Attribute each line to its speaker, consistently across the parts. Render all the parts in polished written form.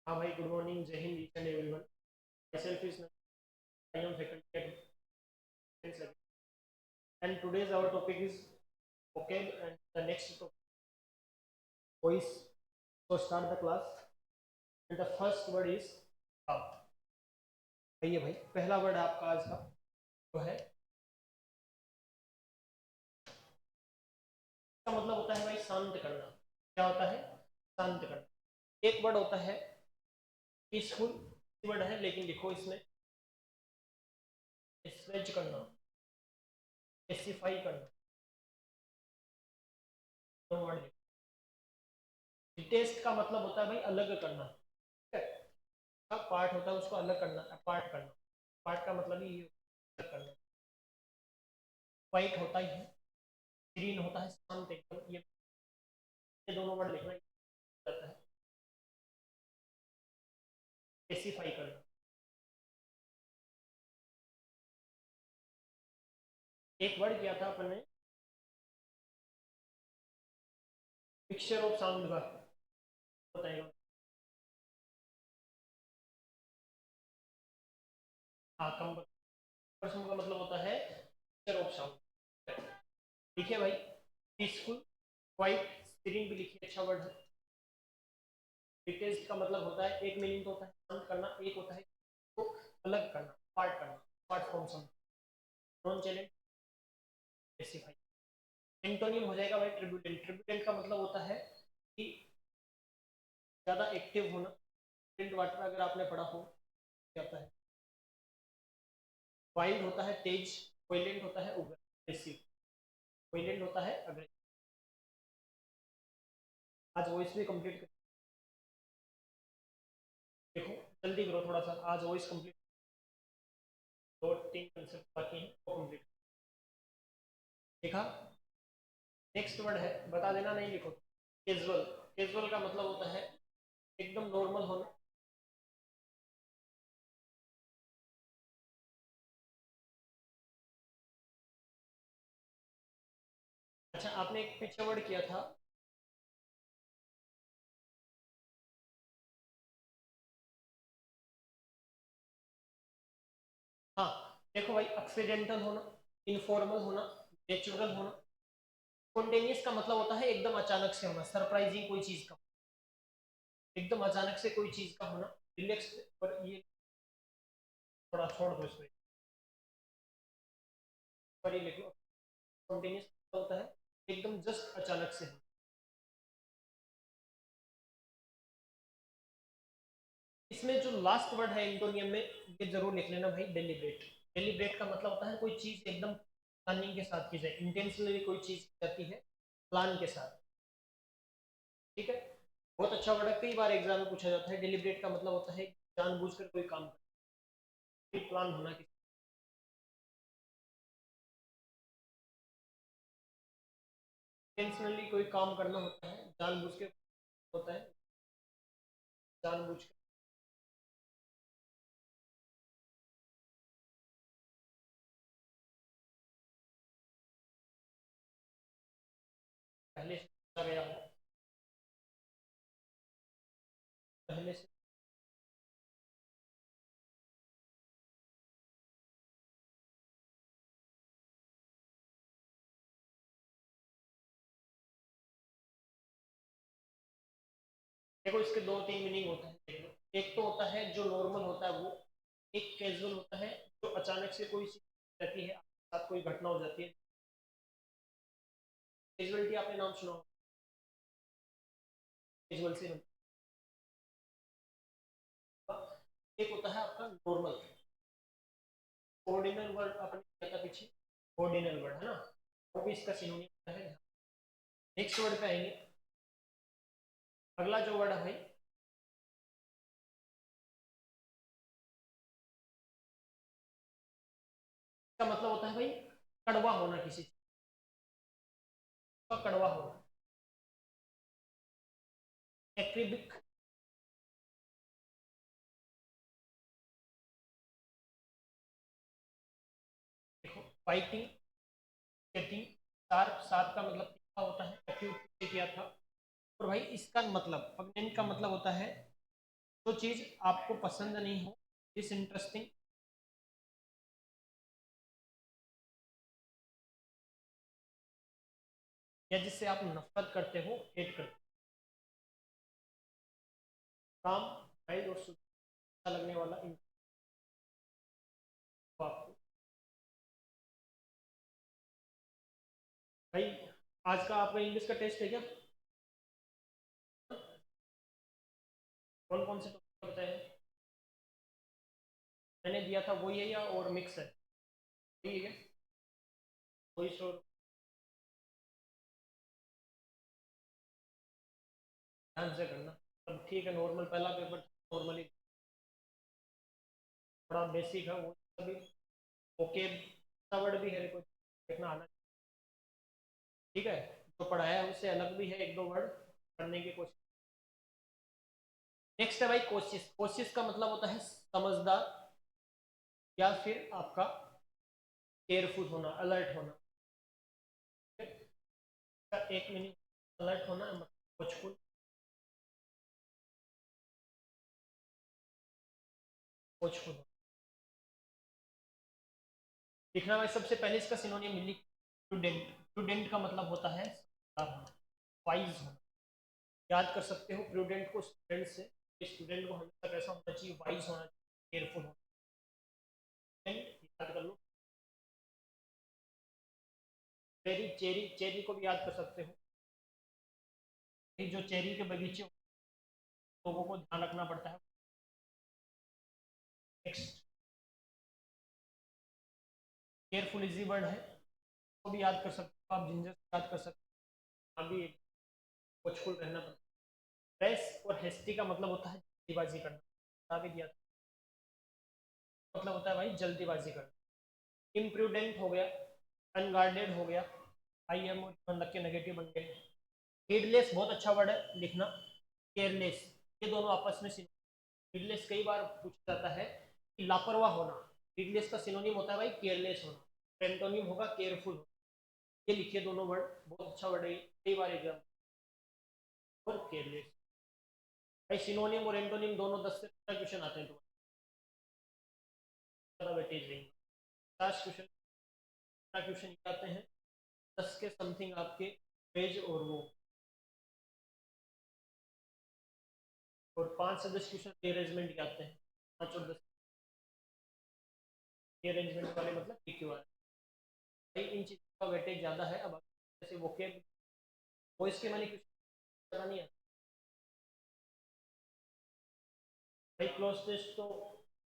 Speaker 1: हाँ भाई, good morning, जय Hind each and everyone. My self is I am faculty at and today's our topic is vocab and the next topic voice. So start the class and the first word is up. आइए भाई, पहला word आपका आज का जो है, इसका मतलब होता है भाई शांत करना। क्या होता है? शांत करना। एक वर्ड होता है पीसफुल, वर्ड है लेकिन लिखो इसमें स्ट्रेच करना, स्पेसिफाई करना, दो वर्ड। टेस्ट का मतलब होता है भाई अलग करना। ठीक है? का पार्ट होता है उसको अलग करना, अपार्ट करना। पार्ट का मतलब ही ये अलग करना। वाइट होता ही है, ग्रीन होता है शांत एकदम। ये दोनों वर्ड लिखना जाता है। स्पेसिफाई करना। एक वर्ड किया था अपन ने पिक्चर ऑफ साउंड का, बताएगा। हाँ, कम पर्सन का मतलब होता है पिक्चर ऑफ साउंड। देखिए भाई, पीसफुल, वाइट, स्क्रीन भी लिखिए, अच्छा वर्ड है। डिटेल्स का मतलब होता है, एक मीनिंग तो होता है शांत करना, एक होता है तो अलग करना, पार्ट करना, part from some, non challenge, specify. Antonym हो जाएगा भाई ट्रिब्यूटेंट। ट्रिब्यूटेंट का मतलब होता है कि ज़्यादा एक्टिव होना। प्रिंट वाटर अगर आपने पढ़ा हो जाता है। वाइल्ड होता है तेज, वायलेंट होता है उग्र, अग्रेसिव। वायलेंट होता है अग्रेसिव। आज वॉइस भी कंप्लीट कर, देखो जल्दी करो थोड़ा सा, आज वॉइस कंप्लीट। दो तीन कंसेप्ट बाकी हैं वो कंप्लीट। देखा? नेक्स्ट वर्ड है, बता देना नहीं लिखो। कैजुअल। कैजुअल का मतलब होता है एकदम नॉर्मल होना। अच्छा, आपने एक पीछे वर्ड किया था, हाँ। देखो भाई, एक्सीडेंटल होना, इनफॉर्मल होना, नेचुरल होना। स्पॉन्टेनियस का मतलब होता है एकदम अचानक से होना, सरप्राइजिंग कोई चीज का, एकदम अचानक से कोई चीज का होना। रिलैक्स, पर ये थोड़ा छोड़ दो इसमें, पर ये लिख लो। स्पॉन्टेनियस होता है एकदम जस्ट अचानक से। इसमें जो लास्ट वर्ड है एंटोनियम में, ये जरूर लिख लेना भाई, डेलिब्रेट। डेलिब्रेट का मतलब होता है कोई चीज एकदम प्लानिंग के साथ की जाए, इंटेंशनली कोई चीज की जाती है प्लान के साथ। ठीक है? बहुत अच्छा वर्ड है, कई बार एग्जाम में पूछा जाता है। डेलिब्रेट का मतलब होता है जानबूझकर कोई काम करना, प्लान होना, इंटेंशनली कोई काम करना होता है, जानबूझ के होता है, जानबूझ के। पहले से सोचा गया हो, पहले से। देखो, इसके दो तीन मीनिंग होते हैं, देख लो। एक तो होता है जो नॉर्मल होता है वो, एक कैजुअल होता है जो अचानक से कोई चीज रहती है, आपके साथ कोई घटना हो जाती है। कैजुअलिटी आपने नाम सुना हो, कैजुअल से होता। एक होता है आपका नॉर्मल। ऑर्डिनल वर्ड आपने किया था पीछे, ऑर्डिनल वर्ड है ना, वो भी इसका सिनोनिम है। नेक्स्ट वर्ड पे आएंगे। अगला जो वर्ड है भाई, इसका मतलब होता है भाई कड़वा होना, किसी चीज का कड़वा होना। एक्रिबिक। देखो, फाइटिंग, गेटिंग, शार्प। शार्प का मतलब तीखा होता है, एक्यूट किया था। और भाई इसका मतलब, पगनेंट का मतलब होता है जो चीज आपको पसंद नहीं हो, डिसइंटरेस्टिंग, या जिससे आप नफरत करते हो, हेट करते हो। काम, गाइड और अच्छा लगने वाला आपको। भाई आज का आपका इंग्लिश का टेस्ट है क्या? कौन कौन से टॉपिक बताए? मैंने दिया था वही है या और मिक्स है? ठीक है, वही श्योर, ध्यान से करना। अब ठीक है, नॉर्मल पहला पेपर नॉर्मली थोड़ा बेसिक है वो सभी। ओके, वर्ड भी है, कोई देखना आना। ठीक है, जो पढ़ाया है उससे अलग भी है, एक दो वर्ड पढ़ने की कोशिश। नेक्स्ट है भाई कोशिश। कोशिश का मतलब होता है समझदार, या फिर आपका केयरफुल होना, अलर्ट होना। एक मिनट, अलर्ट होना मतलब वॉचफुल, वॉचफुल। लिखना भाई, सबसे पहले इसका सिनोनिम लिख। स्टूडेंट, स्टूडेंट का मतलब होता है वाइज होना। याद कर सकते हो प्रूडेंट को स्टूडेंट से। स्टूडेंट को हमेशा कैसा होना चाहिए? वाइज होना चाहिए, केयरफुल होना चाहिए। याद कर लो। चेरी, चेरी, चेरी को भी याद कर सकते हो। जो चेरी के बगीचे लोगों को ध्यान रखना पड़ता है। नेक्स्ट, केयरफुल इजी वर्ड है, वो भी याद कर सकते हो आप। जिंजर याद कर सकते हो, अभी वॉचफुल रहना पड़ता है। रेस और हेस्टी का मतलब होता है जल्दीबाजी करना, भी दिया था। मतलब होता है भाई जल्दीबाजी करना। इम्प्रूडेंट हो गया, अनगार्डेड हो गया, आई एम लग के नेगेटिव बन गए। हीडलेस बहुत अच्छा वर्ड है लिखना। केयरलेस, ये दोनों आपस में हीडलेस कई बार पूछा जाता है कि लापरवाह होना। हीडलेस का सिनोनिम होता है भाई केयरलेस होना। एंटोनिम होगा केयरफुल होना। ये लिखिए दोनों वर्ड, बहुत अच्छा वर्ड है, कई बार एग्जाम। और केयरलेस भाई, सिनोनिम और एंटोनिम दोनों 10 से 15 क्वेश्चन आते हैं तुम्हारे, ज़्यादा वेटेज नहीं। 50 क्वेश्चन, 15 क्वेश्चन आते हैं, 10 के समथिंग आपके पेज और वो, और 5 से 10 क्वेश्चन रीअरेंजमेंट के आते हैं। 5 और 10 रीअरेंजमेंट वाले मतलब PQ वाले। भाई इन चीज़ों का वेटेज ज़्यादा है। अब जैसे वोकेब, वॉइस के मैंने क्वेश्चन ज़्यादा नहीं आता भाई। क्लोज टेस्ट तो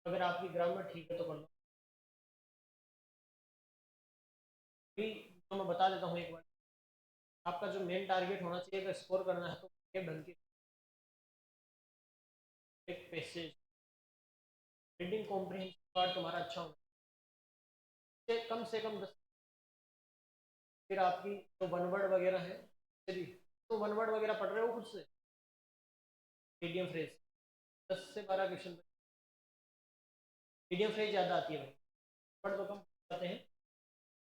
Speaker 1: अगर आपकी ग्रामर ठीक है तो कर लो। भी तो मैं बता देता हूँ एक बार, आपका जो मेन टारगेट होना चाहिए अगर स्कोर करना है तो ये ढंग की एक पैसेज, रीडिंग कॉम्प्रिहेंशन पार्ट तुम्हारा अच्छा होना चाहिए, कम से कम 10। फिर आपकी जो वन वर्ड वगैरह है, यदि तो वन वर्ड वगैरह पढ़ रहे हो खुद से, मीडियम फ्रेज 10 से 12 क्वेश्चन। मीडियम फ्रेज ज़्यादा आती है भाई, वर्ड तो कम आते हैं,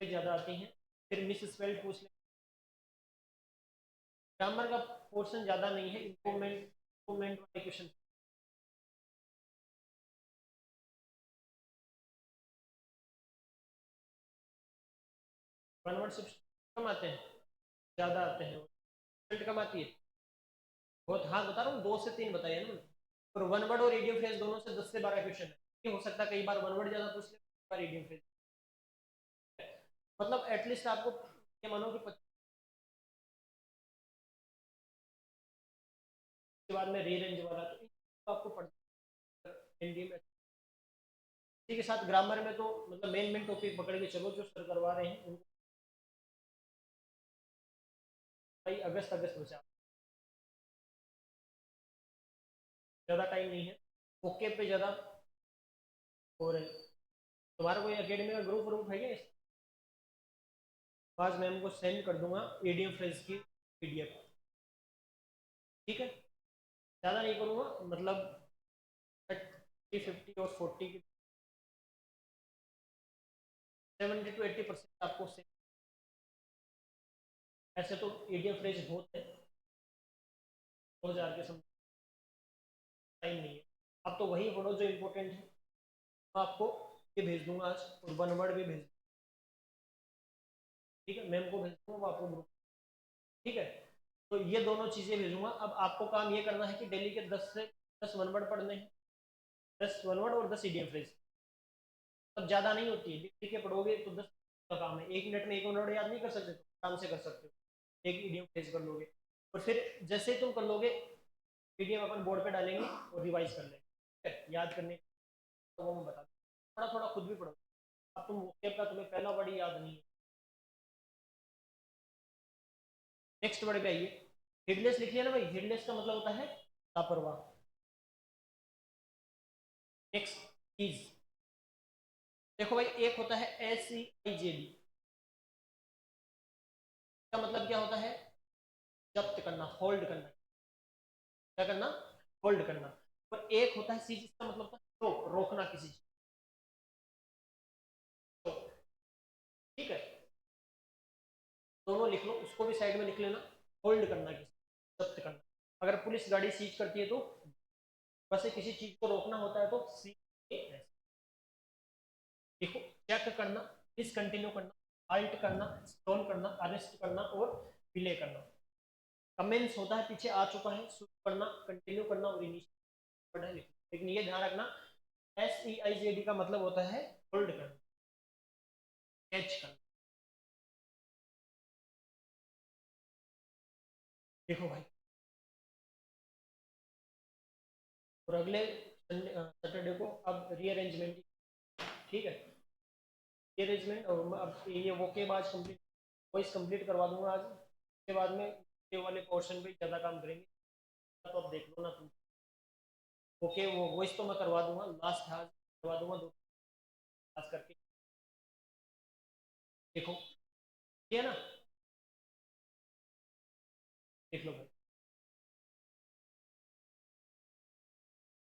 Speaker 1: फ्रेज ज़्यादा आती हैं। फिर मिस स्पेल्ड पूछ ले। ग्रामर का पोर्शन ज़्यादा नहीं है, इम्प्रूवमेंट इम्प्रूवमेंट वाले क्वेश्चन। वन वर्ड सिर्फ कम आते हैं, ज़्यादा आते हैं, रिजल्ट कम आती है बहुत। हाँ बता रहा हूँ, 2 से 3 बताइए ना। और वन वर्ड और ईडियम फ्रेज दोनों से 10 से 12 क्वेश्चन है। ये हो सकता है कई बार वन वर्ड ज़्यादा पूछ ले, कई बार ईडियम फ्रेज। मतलब एटलीस्ट आपको ये मानो कि 25 के बाद में रीरेंज वाला, तो आपको पढ़ना हिंदी में। इसी के साथ ग्रामर में तो मतलब मेन मेन टॉपिक पकड़ के चलो जो सर करवा रहे हैं उनको। भाई अगस्त अगस्त बचा, ज़्यादा टाइम नहीं है। ओके पे ज़्यादा हो रहे हैं। तुम्हारा कोई अकेडमी का ग्रुप व्रुप है क्या? आज मैम को सेंड कर दूंगा ईडीएम फ्रेज की PDF। ठीक है, ज़्यादा नहीं करूँगा, मतलब 30, 50 और 40 की 70 to 80% आपको से। ऐसे तो ईडीएम फ्रेज बहुत है, 2000 के समथिंग। टाइम नहीं है। अब तो वही पढ़ो जो इम्पोर्टेंट है। मैं आपको ये भेज दूंगा आज, और वन वर्ड भी भेज दूंगा, ठीक है, मैम को भेज दूंगा, वो आपको ग्रुप, ठीक है। तो ये दोनों चीजें भेजूंगा। अब आपको काम ये करना है कि डेली के 10 वन वर्ड पढ़ने हैं, 10 वन वर्ड और 10 ईडीएम फ्रेज। अब ज्यादा नहीं होती है, लिख के पढ़ोगे तो 10 का काम है। 1 मिनट में 1 वन वर्ड याद नहीं कर सकते, तो आराम से कर सकते हो, एक ईडीएम फ्रेज कर लोगे। और फिर जैसे ही तुम कर लोगे, पीडीएफ अपन बोर्ड पे डालेंगे और रिवाइज कर लेंगे, ठीक है। याद करने तो वो मैं बता दूँ, थोड़ा थोड़ा खुद भी पढ़ो। अब तुम वोकैब का तुम्हें पहला वर्ड याद नहीं है, नेक्स्ट वर्ड पे आइए। हेडलेस लिख लिया ना भाई, हेडलेस का मतलब होता है लापरवाह। नेक्स्ट इज, देखो भाई, एक होता है SEIJD, का मतलब क्या होता है, जब्त करना, होल्ड करना। क्या करना, होल्ड करना। और एक होता है सीज, इसका मतलब होता है रोक, रोकना किसी चीज को, ठीक है। दोनों लिख लो, उसको भी साइड में लिख लेना। होल्ड करना, किसी, जब्त करना। अगर पुलिस गाड़ी सीज करती है तो वैसे किसी चीज को रोकना होता है तो CAS। देखो, चेक करना, डिसकंटिन्यू करना, अल्ट करना, स्टॉल करना, अरेस्ट करना और डिले करना। कमेंस होता है पीछे आ चुका है, शुरू करना, कंटिन्यू करना और इनिशिएट करना है। लेकिन ये ध्यान रखना, SEIJD का मतलब होता है होल्ड करना, कैच करना। देखो भाई, और अगले सैटरडे को अब रीअरेंजमेंट, ठीक है, रीअरेंजमेंट। और अब ये वोकेब आज कंप्लीट, वॉइस कंप्लीट करवा दूंगा आज। उसके बाद में ये वाले पोर्शन पे ज़्यादा काम करेंगे, तो अब देख लो ना तुम। ओके, वो वॉइस तो मैं करवा दूंगा, लास्ट आज करवा दूंगा, 2 क्लास करके। देखो, ये है ना, देख लो भाई।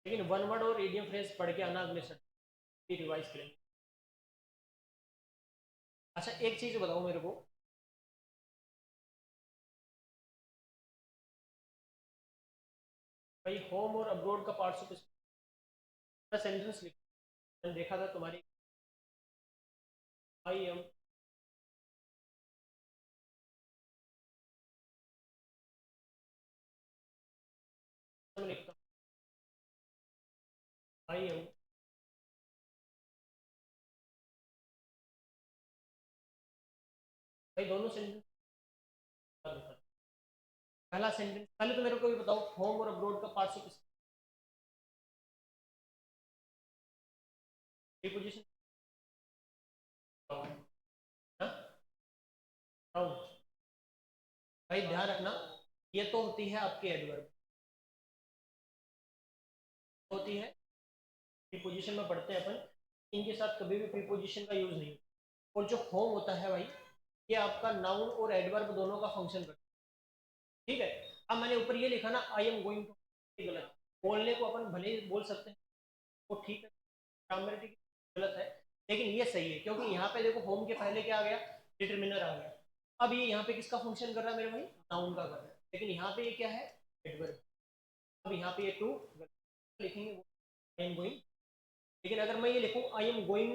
Speaker 1: लेकिन वन वर्ड और ईडीएम फ्रेज पढ़ के आना, अगले सप्ताह रिवाइज करेंगे। अच्छा, एक चीज बताओ मेरे को, भाई होम और अब्रोड का पार्टिसिपेशन सेंटेंस लिखो। मैंने देखा था तुम्हारी, आई एम, लिखता हूँ आई एम, भाई दोनों सेंटेंस। पहला सेंटेंस, पहले तो मेरे को ये बताओ, होम और अब्रोड का पार्टिसिपेशन प्रीपोजिशन, भाई ध्यान रखना, ये तो होती है आपकी एडवर्ब, होती है प्रीपोजिशन में पढ़ते हैं अपन, इनके साथ कभी भी प्रीपोजिशन का यूज नहीं। और जो होम होता है भाई, ये आपका नाउन और एडवर्ब दोनों का फंक्शन करता है, ठीक है। अब मैंने ऊपर ये लिखा ना, आई एम गोइंग टू, गलत। बोलने को अपन भले ही बोल सकते हैं, वो ठीक है, ग्रामेटिक गलत है, लेकिन ये सही है, क्योंकि यहाँ पे देखो होम के पहले क्या आ गया, डिटर्मिनर आ गया। अब ये यहाँ पे किसका फंक्शन कर रहा है मेरे भाई, नाउन का कर रहा है, लेकिन यहाँ पे ये क्या है, एडवर्ब। अब यहाँ पे ये टू लिखेंगे, आई एम गोइंग। लेकिन अगर मैं ये लिखूं, I am going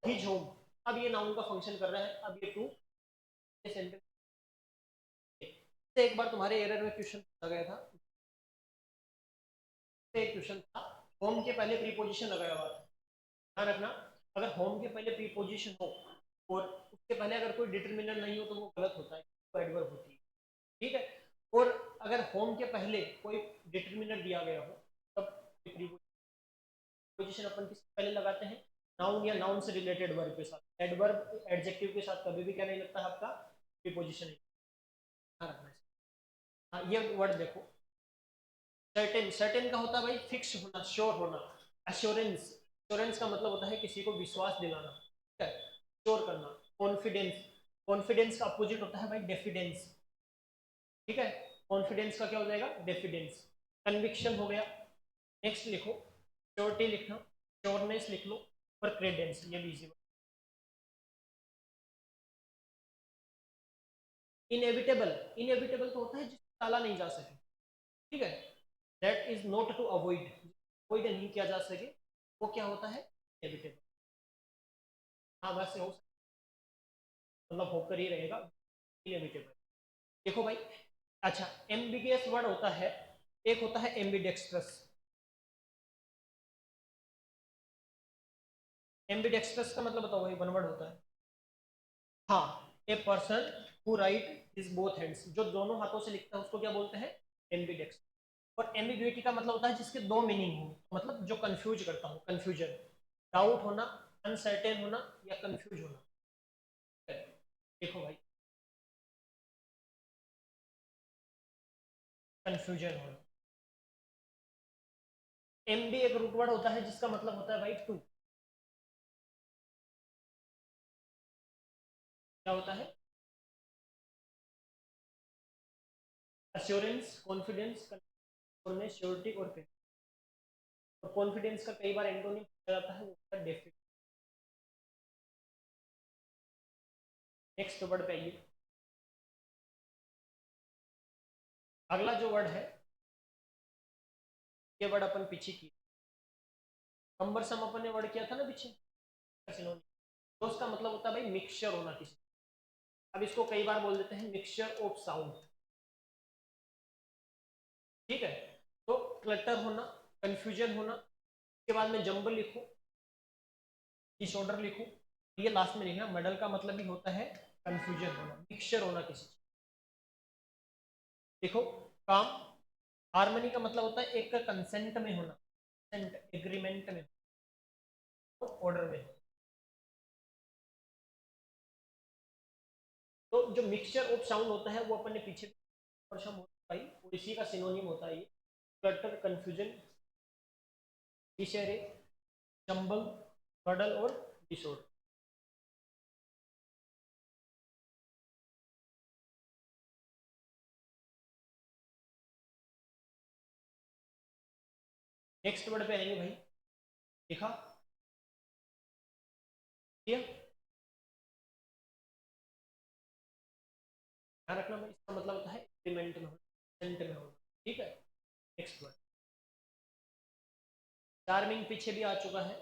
Speaker 1: his home, अब ये नाउन का फंक्शन कर रहा है, अब ये टू, ये सेंटेंस। एक बार तुम्हारे एरर में क्वेश्चन पूछा गया था, एक क्वेश्चन था, होम के पहले प्रीपोजिशन लगाया हुआ था। ध्यान रखना, अगर होम के पहले प्रीपोजिशन हो और उसके पहले अगर कोई डिटरमिनर नहीं हो तो वो गलत होता है, वो एडवर्ब होती है, ठीक है। और अगर होम के पहले कोई डिटरमिनर दिया गया हो, तब प्रीपोजिशन अपन किसके पहले लगाते हैं, नाउन या नाउन से रिलेटेड वर्ब के साथ। एडवर्ब एडजेक्टिव के साथ कभी भी क्या नहीं लगता है आपका, प्रीपोजिशन। ध्यान रखना है। हाँ, ये वर्ड देखो, सर्टेन, सर्टेन का होता है भाई फिक्स होना, श्योर होना। एश्योरेंस, एश्योरेंस का मतलब होता है किसी को विश्वास दिलाना, ठीक है, श्योर करना। कॉन्फिडेंस, कॉन्फिडेंस का अपोजिट होता है भाई डेफिडेंस, ठीक है। कॉन्फिडेंस का क्या हो जाएगा, डेफिडेंस। कन्विक्शन हो गया। नेक्स्ट लिखो, श्योरिटी लिखना, श्योरनेस लिख लो, और क्रेडेंस, ये भी इजी। इनएविटेबल, इनएविटेबल तो होता है जिसको टाला नहीं जा सके, ठीक है। That is not to avoid, avoid नहीं किया जा सके वो क्या होता है, इनएविटेबल। हाँ वैसे हो मतलब होकर ही रहेगा, इनएविटेबल। देखो भाई, अच्छा एम्बिगियस वर्ड होता है, एक होता है एम्बिडेक्स्ट्रस। एम्बिडेक्स्ट्रस का मतलब बताओ भाई, वन वर्ड होता है। हाँ, a person who right his both hands, जो दोनों हाथों से लिखता है उसको क्या बोलते हैं, एम्बिडेक्स। और एम्बिग्युइटी का मतलब होता है जिसके दो मीनिंग हो, मतलब जो कंफ्यूज करता हो, कंफ्यूजन, डाउट होना, अनसर्टेन होना या कंफ्यूज होना। देखो भाई, कंफ्यूजन होना। एम भी एक रूट वर्ड होता है जिसका मतलब होता है भाई टू। क्या होता है, अश्योरेंस, कॉन्फिडेंस, श्योरिटी और faith। और कॉन्फिडेंस का कई बार एंटोनिम किया जाता है, वो होता है डेफिनेट। नेक्स्ट वर्ड पे आइए। अगला जो वर्ड है, ये वर्ड अपन पीछे की, कंबरसम अपन ने वर्ड किया था ना पीछे, तो उसका मतलब होता है भाई मिक्सचर होना किसी। अब इसको कई बार बोल देते हैं मिक्सचर ऑफ साउंड। ठीक है, तो क्लटर होना, कंफ्यूजन होना, उसके बाद में जंबल लिखो, डिसऑर्डर लिखो, ये लास्ट में लिखना। मेडल का मतलब ही होता है कंफ्यूजन होना, मिक्सचर होना किसी चीज। देखो, काम, हार्मनी का मतलब होता है एक का कंसेंट में होना, कंसेंट एग्रीमेंट में, ऑर्डर में। तो जो मिक्सचर ऑफ साउंड होता है वो अपन ने पीछे वर्षम होता है और इसी का सिनोनिम होता है ये क्लटर, कंफ्यूजन, डिसअरे, जंबल, बडल और डिसऑर्डर। नेक्स्ट वर्ड पे आएंगे भाई, लिखा, ठीक है, ध्यान रखना भाई, इसका मतलब होता है एग्रीमेंट में होना, कंसेंट में होना। ठीक है, नेक्स्ट वर्ड, चार्मिंग पीछे भी आ चुका है,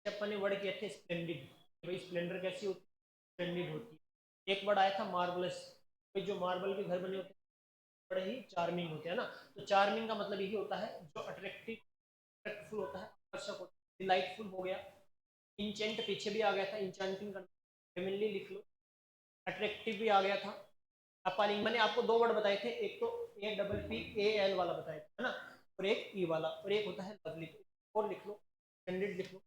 Speaker 1: अपन ने वर्ड किए थे स्प्लेंडिड। भाई स्प्लेंडर कैसी होती है, स्प्लेंडिड होती है। एक वर्ड आया था मार्वलस, भाई जो मार्बल के घर बने होते हैं बड़े ही चार्मिंग होते हैं ना। तो चार्मिंग का मतलब यही होता है जो अट्रैक्टिव, अट्रैक्टफुल होता है, आकर्षक होता है, डिलाइटफुल हो गया। इंचेंट पीछे भी आ गया था, इंचेंटिंग करना, फेमिनली लिख लो। अट्रैक्टिव भी आ गया था। अपलिंग, मैंने आपको दो वर्ड बताए थे, एक तो A double P A L वाला बताया था, है ना, और एक ई वाला, और एक होता है लवली। और लिख लो, स्प्लेंडिड लिख लो,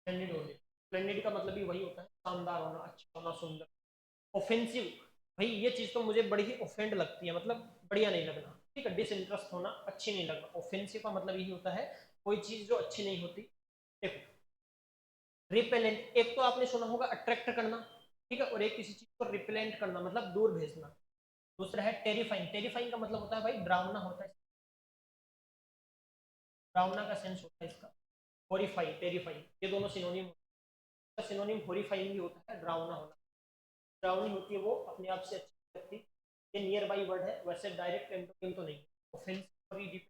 Speaker 1: स्प्लेंडिड हो गया। स्प्लेंडिड का मतलब भी वही होता है, शानदार होना, अच्छा होना, सुंदर। ऑफेंसिव, भाई ये चीज तो मुझे बड़ी ही ऑफेंड लगती है, मतलब बढ़िया नहीं लगना। ठीक है, डिसइंटरेस्ट होना, अच्छी नहीं लगना। ऑफेंसिव का मतलब यही होता है कोई चीज जो अच्छी नहीं होती। देखो, रिपेलेंट, एक तो आपने सुना होगा अट्रैक्ट करना, ठीक है, और एक किसी चीज को रिपेलेंट करना मतलब दूर भेजना। दूसरा है टेरिफाइंग, टेरिफाइंग का मतलब होता है भाई डरावना होता है, डरावना का सेंस होता है इसका। हॉरिफाई, टेरिफाइंग, ये दोनों सिनोनिम होता है। सिनोनिम हॉरिफाइंग भी होता है, डरावना होना। डरावनी होती है वो अपने आप से अच्छी लगती, ये नियर बाई वर्ड है, वैसे डायरेक्ट एंटोनिम तो नहीं। ऑफेंसिव,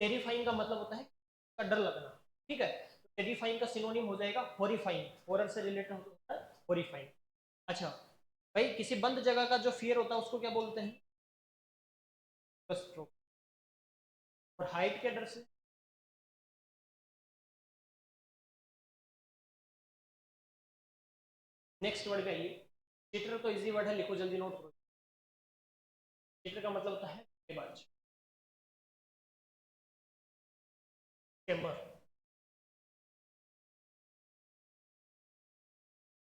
Speaker 1: टेरिफाइंग का मतलब होता है का डर लगना। ठीक है, तो टेरिफाइंग का सिनोनिम हो जाएगा हॉरिफाइंग, हॉरर से रिलेटेड होता है हॉरिफाइंग। अच्छा भाई, किसी बंद जगह का जो फियर होता है उसको क्या बोलते हैं, स्ट्रोक। और हाइट के डर से, नेक्स्ट वर्ड पे आइए। चीटर तो इजी वर्ड है, लिखो जल्दी, नोट करो। चीटर का मतलब होता है धोखेबाज, स्कैमर,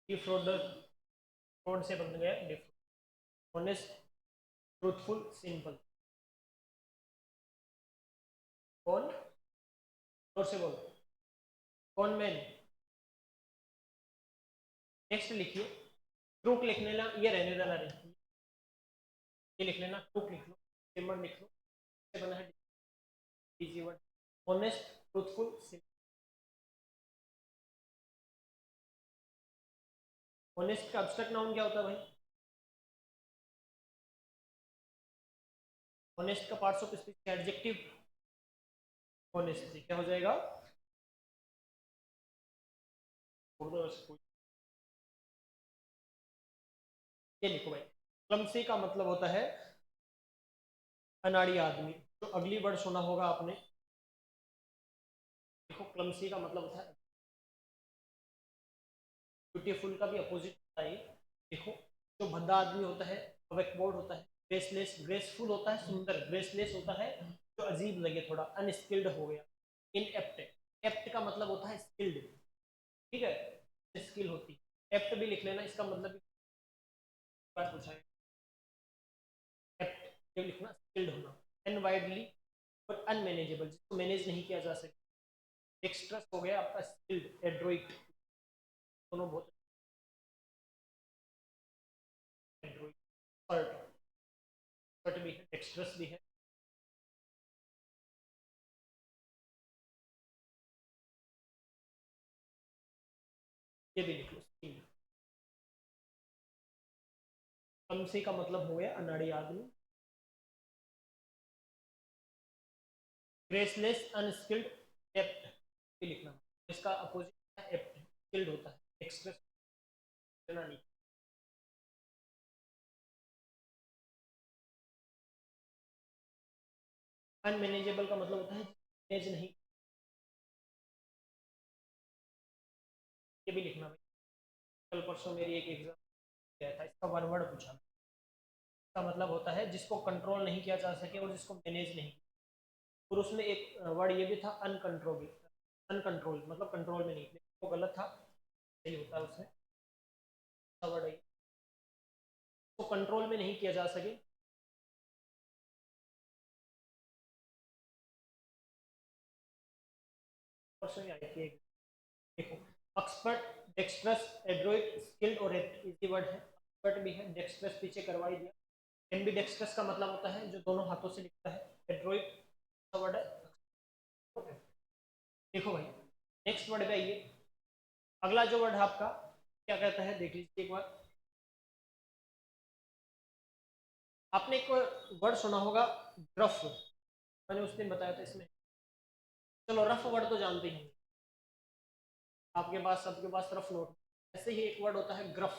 Speaker 1: डिफ्रॉडर, फ्रॉड से बन गया डिफ्रॉड, ऑनेस्ट, ट्रूथफुल, सिंपल। कौन, जोर से बोलो, कौन मैन। नेक्स्ट लिखिए, ट्रूक लिख लेना, ये रहने देना नहीं, ये लिख लेना, ट्रूक लिख लो, स्कैमर लिख लो, से बना है easy word, honest, truthful, simple. Honest का अब्स्ट्रक्ट नाउन क्या होता है भाई, ऑनेस्ट का parts of speech adjective honesty क्या हो जाएगा? ये लिखो भाई, क्लमसी का मतलब होता है अनाड़ी आदमी। तो अगली वर्ड सुना होगा आपने, देखो क्लमसी का मतलब होता है ब्यूटीफुल का भी अपोजिट होता है। देखो, जो भद्दा आदमी होता है अवेकवर्ड होता है, ग्रेसलेस ग्रेसफुल होता है सुंदर, ग्रेसलेस होता है जो अजीब लगे थोड़ा, अनस्किल्ड हो गया। इनएप्ट, एप्ट का मतलब होता है स्किल्ड, ठीक है, स्किल होती है। एप्ट भी लिख लेना, इसका मतलब भी बार पूछा है। एप्ट ये लिखना, स्किल्ड होना। अनवाइडली और अनमैनेजेबल, जिसको मैनेज नहीं किया जा सके। एक्स्ट्रस हो गया आपका स्किल्ड, एड्रोइट, दोनों बहुत एड्रोइट। पर्ट, पर्ट भी है, एक्स्ट्रस भी है। ये भी लिख लो, स्किल्ड। कमसी का मतलब हो गया अनाड़ी आदमी। ग्रेसलेस, अनस्किल्ड, एप्ट भी लिखना। इसका अपोजिट है एप्ट, स्किल्ड होता है, एक्स्ट्रस नहीं। अनमैनेजेबल का मतलब होता है मैनेज नहीं, ये भी लिखना भाई। कल परसों मेरी एक एग्जाम गया था, इसका वन वर्ड पूछा। इसका मतलब होता है जिसको कंट्रोल नहीं किया जा सके और जिसको मैनेज नहीं। और उसमें एक वर्ड ये भी था अनकंट्रोल, अनकंट्रोल मतलब कंट्रोल में नहीं, वो गलत था, सही होता है उसमें वर्ड है, तो कंट्रोल में नहीं किया जा सके। परसों ही आई थी। देखो, एक्सपर्ट, डेक्स्ट्रस, एड्रोइट, स्किल्ड और इजी वर्ड है। एक्सपर्ट भी है, डेक्स्ट्रस पीछे करवा ही दिया। एम्बी डेक्स्ट्रस का मतलब होता है जो दोनों हाथों से लिखता है। एड्रोइट का वर्ड है। देखो भाई, नेक्स्ट वर्ड पे आइए। अगला जो वर्ड है आपका क्या कहता है, देख लीजिए एक बार। आपने एक वर्ड सुना होगा रफ, मैंने उस दिन बताया था इसमें। चलो रफ वर्ड तो जानते ही हैं, आपके पास सबके पास रफ नोट। ऐसे ही एक वर्ड होता है ग्रफ।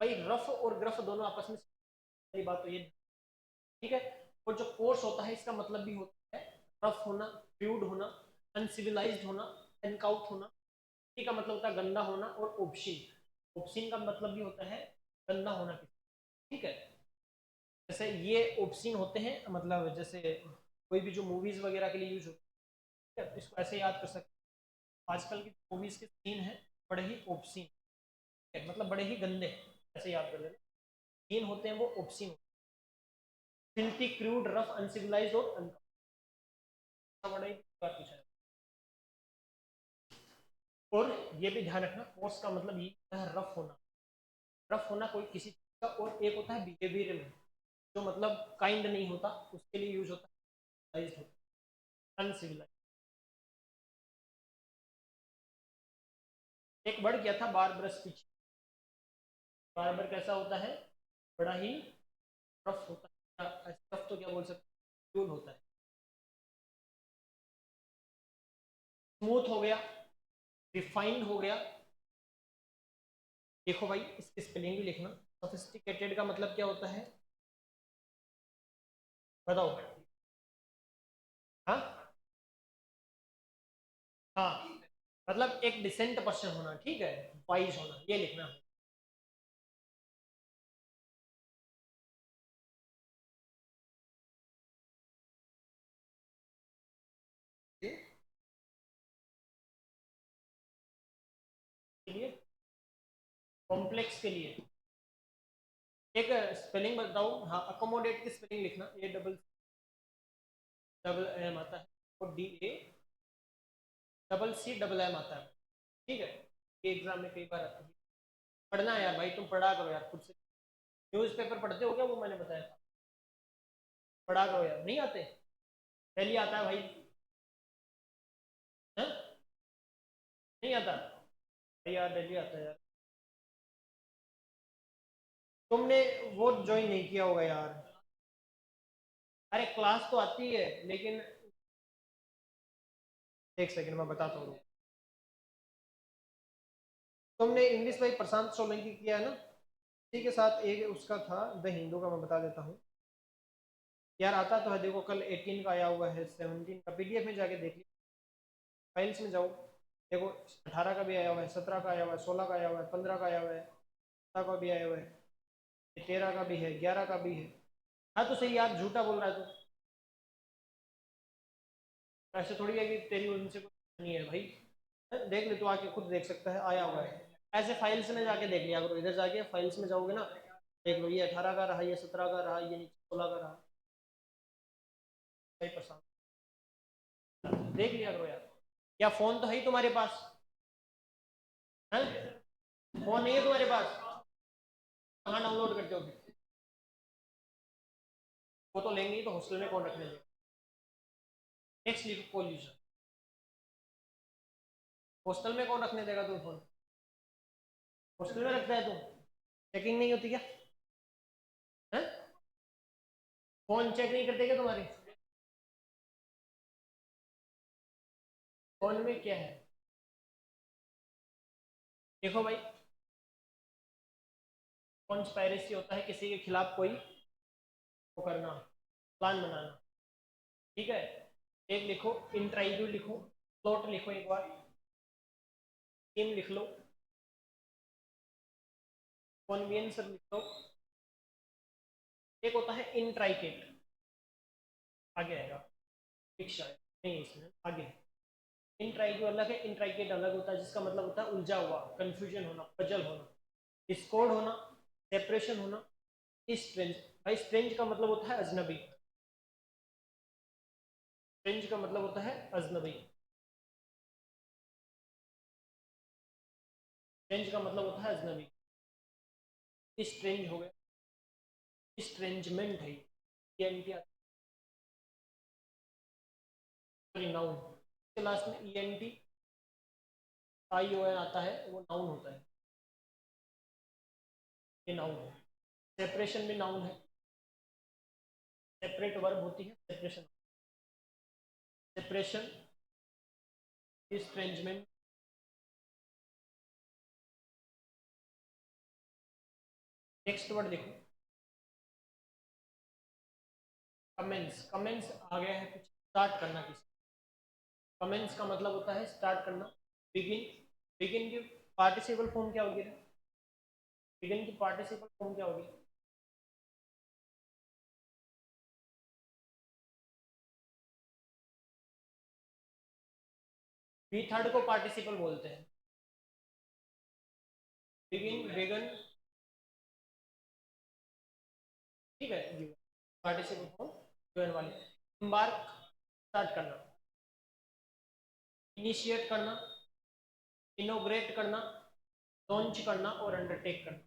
Speaker 1: भाई रफ और ग्रफ दोनों आपस में, सही बात तो ये, ठीक है। और जो कोर्स होता है इसका मतलब भी होता है रफ होना, फ्लूड होना, अनसिविलाइज्ड होना, एनकाउट होना। ठीक का मतलब होता है गंदा होना। और ओब्सिन, ओब्सिन का मतलब भी होता है गंदा होना, ठीक है। जैसे ये ओब्सिन होते हैं, मतलब जैसे कोई भी जो मूवीज वगैरह के लिए यूज होती है, तो इसको ऐसे याद कर सकते हैं। आजकल की मूवीज के सीन है बड़े ही ओब्सिन, मतलब बड़े ही गंदे, ऐसे याद कर लेना। सीन होते हैं वो ओब्सिन, फिल्थी, क्रूड, रफ, अनसिविलाइज्ड और बड़ा ही बात पूछा है। और ये भी ध्यान रखना, कोर्स का मतलब ये है रफ होना। रफ होना कोई किसी चीज का, और एक होता है बिहेवियरल, जो मतलब काइंड नहीं होता, उसके लिए यूज होता है अनसिविलाइज। एक वर्ड क्या था, बार्बर स्पीच। बार्बर कैसा होता है, बड़ा ही रफ होता है, रफ तो क्या बोल सकते, होता है। स्मूथ हो गया, रिफाइंड हो गया। देखो भाई, इसकी स्पेलिंग भी लिखना। सोफिस्टिकेटेड का मतलब क्या होता है, बताओ। हाँ, हाँ, मतलब एक डिसेंट पर्सन होना, ठीक है, वाइज होना, ये लिखना। के लिए, कॉम्प्लेक्स के लिए एक स्पेलिंग बताओ। हाँ, अकोमोडेट की स्पेलिंग लिखना, ए डबल डबल एम आता है, और D A double C double M आता है, ठीक है। ये एग्जाम में कई बार आता है। पढ़ना है यार भाई, तुम पढ़ा करो यार खुद से। न्यूज़पेपर पढ़ते हो क्या, वो मैंने बताया था, पढ़ा करो यार, नहीं आते? पहले आता है भाई, है? नहीं आता भाई यार, डेली आता है यार। तुमने वो ज्वाइन नहीं किया होगा यार। अरे क्लास तो आती है लेकिन एक सेकंड मैं बताता हूँ। तुमने इंग्लिश भाई प्रशांत सोलंकी किया है ना, इसी के साथ एक उसका था द हिंदू का, मैं बता देता हूँ यार, आता तो है देखो, कल 18 का आया हुआ है, 17 का, पीडीएफ में जाके देख लीजिए, फाइल्स में जाओ, देखो 18 का भी आया हुआ है, 17 का आया हुआ है, 16 का आया हुआ है, 15 का आया हुआ है, 17 का भी आया हुआ है, 13 का भी है, 11 का भी है। हाँ तो सही यार, झूठा बोल रहा है तो ऐसे थोड़ी है कि तेरी उनसे कुछ नहीं है भाई। देख ले तो आके खुद देख सकता है, आया हुआ है। ऐसे फाइल्स में जाके देख लिया करो, इधर जाके फाइल्स में जाओगे ना, देख लो ये 18 का रहा, ये 17 का रहा, ये नीचे 16 का रहा, भाई पसंद देख लिया करो यार। या फोन तो है ही तुम्हारे पास, है फोन नहीं है तुम्हारे पास, कहाँ डाउनलोड करते हो फिर? वो तो लेंगे ही, तो हॉस्टल में कौन रखने देगा? नेक्स्ट लिखो पोल्यूशन, हॉस्टल में कौन रखने देगा तुम फोन? हॉस्टल में रखता है तुम, चेकिंग नहीं होती क्या? है फोन चेक नहीं करते क्या तुम्हारे? फोन में क्या है? देखो भाई, कॉन्स्पायरेसी होता है किसी के खिलाफ कोई वो करना, प्लान बनाना, ठीक है? एक लिखो, इंट्राइग्यू लिखो, प्लॉट लिखो एक बार, स्कीम लिख लो, कॉन्वियंस लिख लो, एक होता है इंट्राइकेट, आगे आएगा, शिक्षा नहीं इसमें आगे। इंट्राइग्यू अलग है, इंट्राइकेट अलग होता है, जिसका मतलब होता है उलझा हुआ, कंफ्यूजन होना, पजल होना, डिस्कॉर्ड होना, सेपरेशन होना, स्ट्रेंज। भाई स्ट्रेंज का मतलब होता है अजनबी, स्ट्रेंज का मतलब होता है अजनबी, स्ट्रेंज का मतलब होता है अजनबी, स्ट्रेंज हो गया, स्ट्रेंजमेंट है ये, सॉरी नाउन के लास्ट में E N T I O N आता है, वो नाउन होता है, ये नाउन है। सेपरेशन भी नाउन है, सेपरेट वर्ब होती है सेपरेशन, सेपरेशन, इस्ट्रेंजमेंट। नेक्स्ट वर्ड देखो, कमेंस, कमेंस आ गया है कुछ स्टार्ट करना किसी, कमेंस का मतलब होता है स्टार्ट करना, बिगिन, बिगिन की पार्टिसिपल फॉर्म क्या होगी? बिगिन की पार्टिसिपल फॉर्म क्या होगी? बी थर्ड को पार्टिसिपल बोलते हैं, बिगिन, बिगन, ठीक है, पार्टिसिपल फॉर्म गिवन वाली। एम्बार्क स्टार्ट करना, इनिशिएट करना, इनोग्रेट करना, लॉन्च करना और अंडरटेक करना।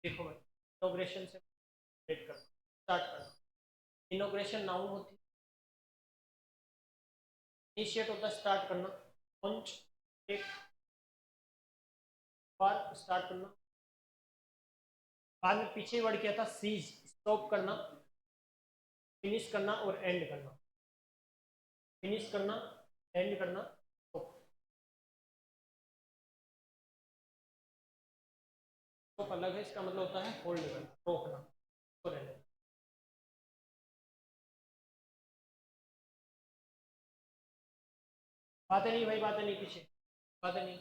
Speaker 1: देखो भाई, इनोग्रेशन से करना, स्टार्ट करना, इनोग्रेशन नाउन होती है, इनिशिएट होता है स्टार्ट करना, लॉन्च एक बार स्टार्ट करना, बाद में पीछे वर्ड क्या था, सीज स्टॉप करना, फिनिश करना और एंड करना, फिनिश करना, एंड करना, stop। स्टॉप अलग है, इसका मतलब होता है होल्ड करना, रोकना, तो रहने। बातें नहीं भाई, बातें नहीं, पीछे बातें नहीं,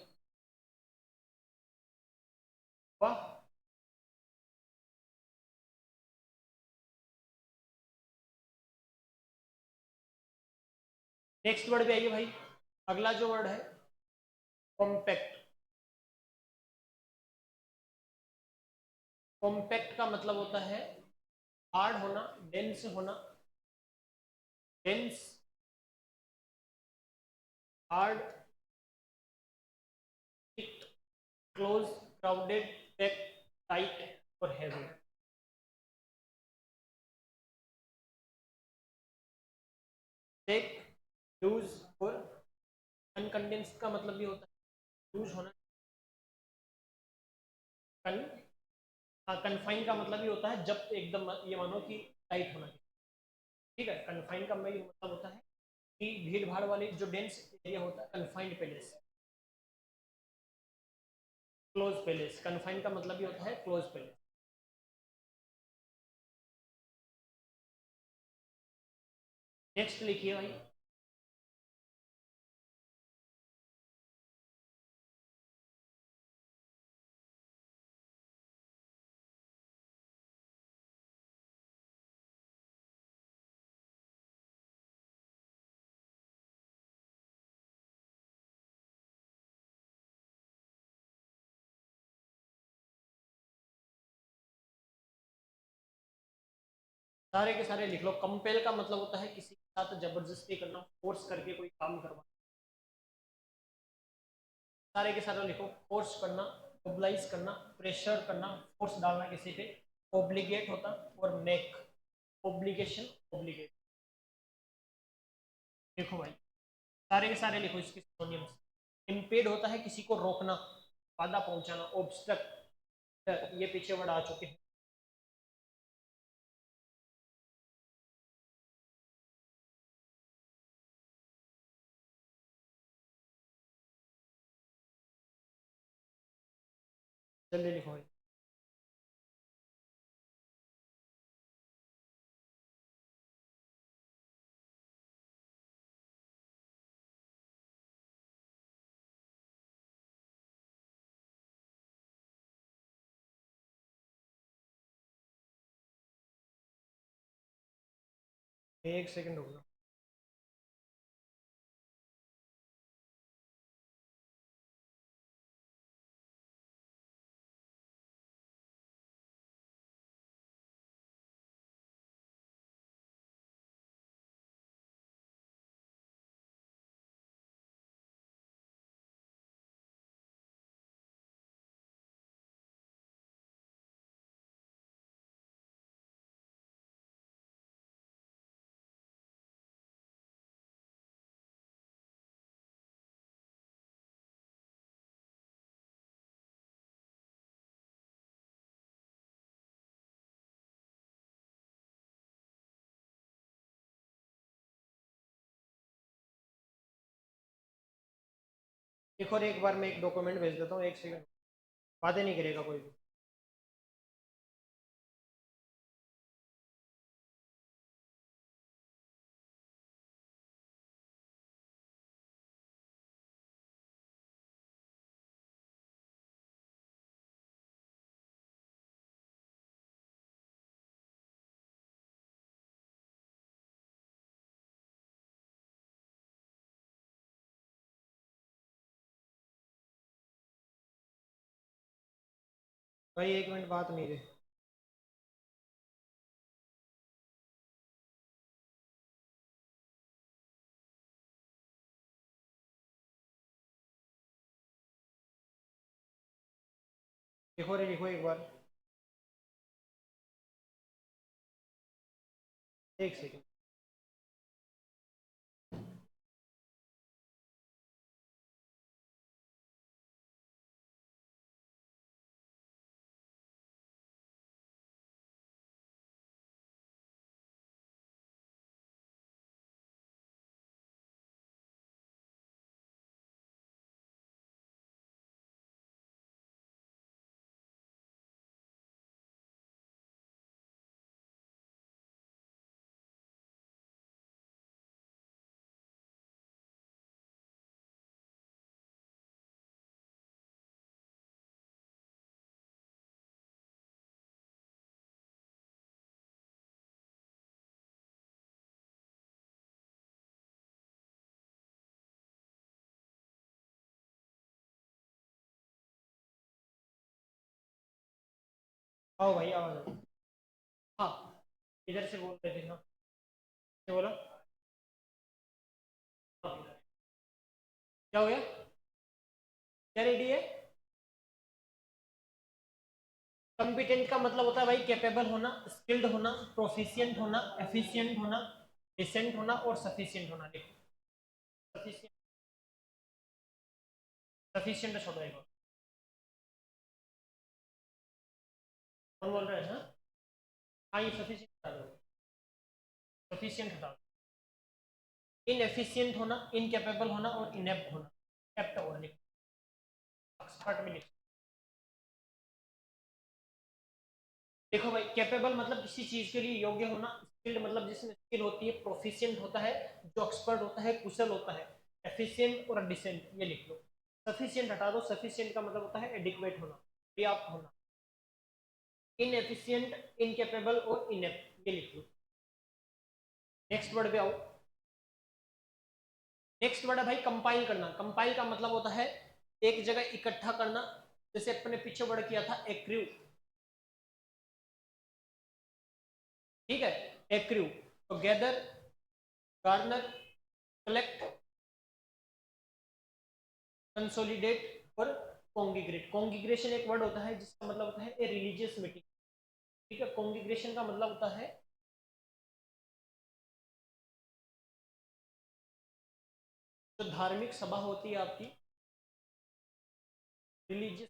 Speaker 1: वाह। नेक्स्ट वर्ड पे आइए भाई, अगला जो वर्ड है कॉम्पैक्ट, कॉम्पैक्ट का मतलब होता है हार्ड होना, डेंस होना, dense, hard, thick, close, crowded, pack, tight और हैवी। थिक, लूज और अनकंडेंस्ड का मतलब भी होता है लूज होना, कन, हाँ कन्फाइन का मतलब भी होता है जब एकदम ये मानो कि टाइट होना, ठीक है, कन्फाइंड का मेन मतलब होता है कि भीड़ भाड़ वाली जो डेंस एरिया होता है, confined palace. Close palace, confined का मतलब ही होता है क्लोज पैलेस। नेक्स्ट लिखिए भाई, सारे के सारे लिख लो। कंपेल का मतलब होता है किसी के साथ जबरदस्ती करना, फोर्स करके कोई काम करवाना। सारे के सारे लिखो, फोर्स करना, मोबिलाइज करना, प्रेशर करना, फोर्स डालना किसी पे, ओब्लिगेट होता, और मेक, ओब्लिगेशन, ओब्लिगेट। देखो भाई, सारे के सारे लिखो इसके सिनोनिम्स। इम्पेड होता है किसी को रोकना, बाधा पहुंचाना, ऑब्स्ट्रक्ट, ये पीछे वर्ड आ चुके हैं। जल्दी लिखो भाई। एक सेकंड रुकना। देखो, और एक बार मैं एक डॉक्यूमेंट भेज देता हूँ, एक सेकंड, बातें नहीं करेगा कोई भी। भाई 1 मिनट बात नहीं रहे। लिखो रे, लिखो एक बार, एक सेकंड। आओ भाई, आओ। हाँ, इधर से बोल रहे थे ना, क्या बोला? हाँ, क्या हो गया? क्या रेडी है? कॉम्पिटेंट का मतलब होता है भाई कैपेबल होना, स्किल्ड होना, प्रोफिशिएंट होना, एफिशिएंट होना, डिसेंट होना और सफिशिएंट होना। देखो, सफिशिएंट, सफिशिएंट छोड़ देगा। कौन बोल रहे हैं? हाँ, ये सफिशिएंट। सफिशिएंट हटा दो, इनएफिशिएंट होना, इनकेपेबल होना और इनेप्ट होना, एप्ट और लिख, एक्सपर्ट में लिख। देखो भाई, कैपेबल मतलब किसी चीज के लिए योग्य होना, स्किल्ड मतलब जिसमें स्किल होती है, प्रोफिशिएंट होता है जो एक्सपर्ट होता है, कुशल होता है, एफिशिएंट और डिसेंट, ये लिख लो। सफिशिएंट हटा दो, सफिशिएंट का मतलब होता है एडिक्वेट होना, पर्याप्त होना। इनएफिशिएंट, इनकेपेबल और इनेप्ट, ये लिख लो। नेक्स्ट वर्ड पे आओ। नेक्स्ट वर्ड है भाई कंपाइल करना। कंपाइल का मतलब होता है एक जगह इकट्ठा करना, जैसे अपने पीछे वर्ड किया था एक्रू, ठीक है, एक्रू। तो गैदर, गार्नर, कलेक्ट, कंसोलिडेट और कॉन्गिग्रेट। कॉन्गिग्रेशन एक वर्ड होता है जिसका मतलब होता है ए रिलीजियस मीटिंग, ठीक है। कॉन्गिग्रेशन का मतलब होता है जो धार्मिक सभा होती है आपकी, रिलीजियस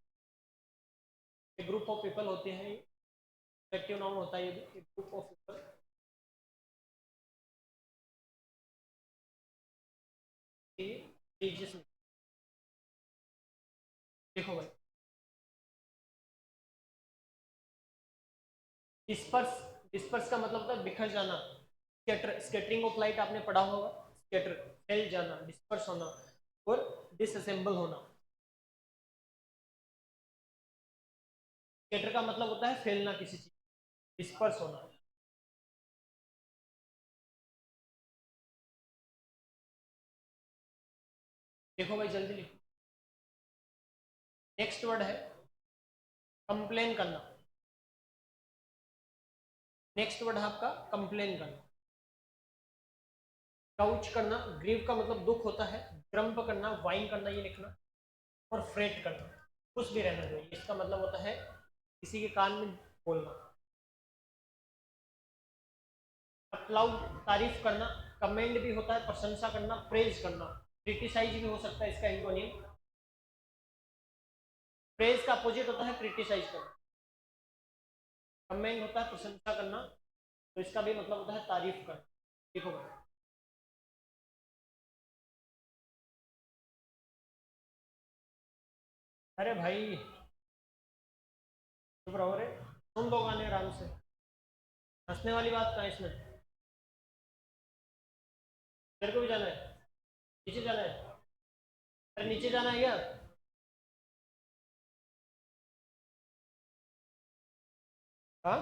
Speaker 1: ग्रुप ऑफ पीपल होते हैं, कलेक्टिव नाउन होता है ये, ग्रुप ऑफ पीपल, रिलीजियस। देखो भाई, डिस्पर्स, डिस्पर्स का मतलब होता है बिखर जाना। स्कैटर, स्कैटरिंग ऑफ लाइट आपने पढ़ा होगा, स्कैटर फैल जाना, डिस्पर्स होना और डिसअसेंबल होना। स्कैटर का मतलब होता है फैलना किसी चीज, डिस्पर्स होना। देखो भाई जल्दी लिखो। नेक्स्ट वर्ड है कंप्लेन करना। नेक्स्ट वर्ड है आपका कंप्लेन करना। काउच करना, ग्रीव का मतलब दुख होता है, ग्रम्प करना, वाइन करना, ये लिखना, और फ्रेट करना, कुछ भी रहना चाहिए, इसका मतलब होता है किसी के कान में बोलना। अप्लाउड तारीफ करना, कमेंड भी होता है प्रशंसा करना, प्रेज करना, क्रिटिसाइज भी हो सकता है इसका एंटोनिम। प्रेज का अपोजिट होता है क्रिटिसाइज करना, कमेंड होता है प्रशंसा करना, तो इसका भी मतलब होता है तारीफ करना। देखो भाई, अरे भाई चुप रहो रे, सुन लो गाने आराम से, हंसने वाली बात कहाँ है इसमें। तेरे को भी जाना है, नीचे जाना है, अरे नीचे जाना है क्या। हाँ,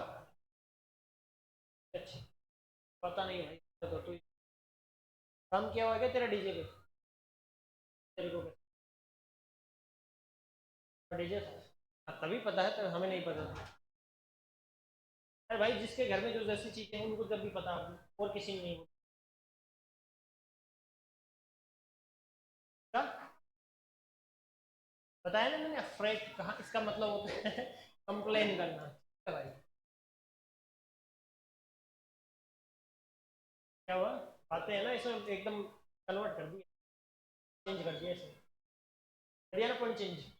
Speaker 1: अच्छा, पता नहीं भाई, तो तू काम किया हुआ है क्या तेरा डीजे पे, तेरे को डीजे था तभी पता है, तो हमें नहीं पता था। अरे भाई जिसके घर में जो जैसी चीजें हैं उनको जब भी पता होगी, और किसी ने नहीं होता। बताया ना मैंने, अफ्रेट कहा, इसका मतलब होता है कंप्लेन करना, भाई क्या हुआ, बातें है ना इसमें एकदम कन्वर्ट कर दिया, चेंज कर दिया इसमें, कर दिया ना पॉइंट चेंज है।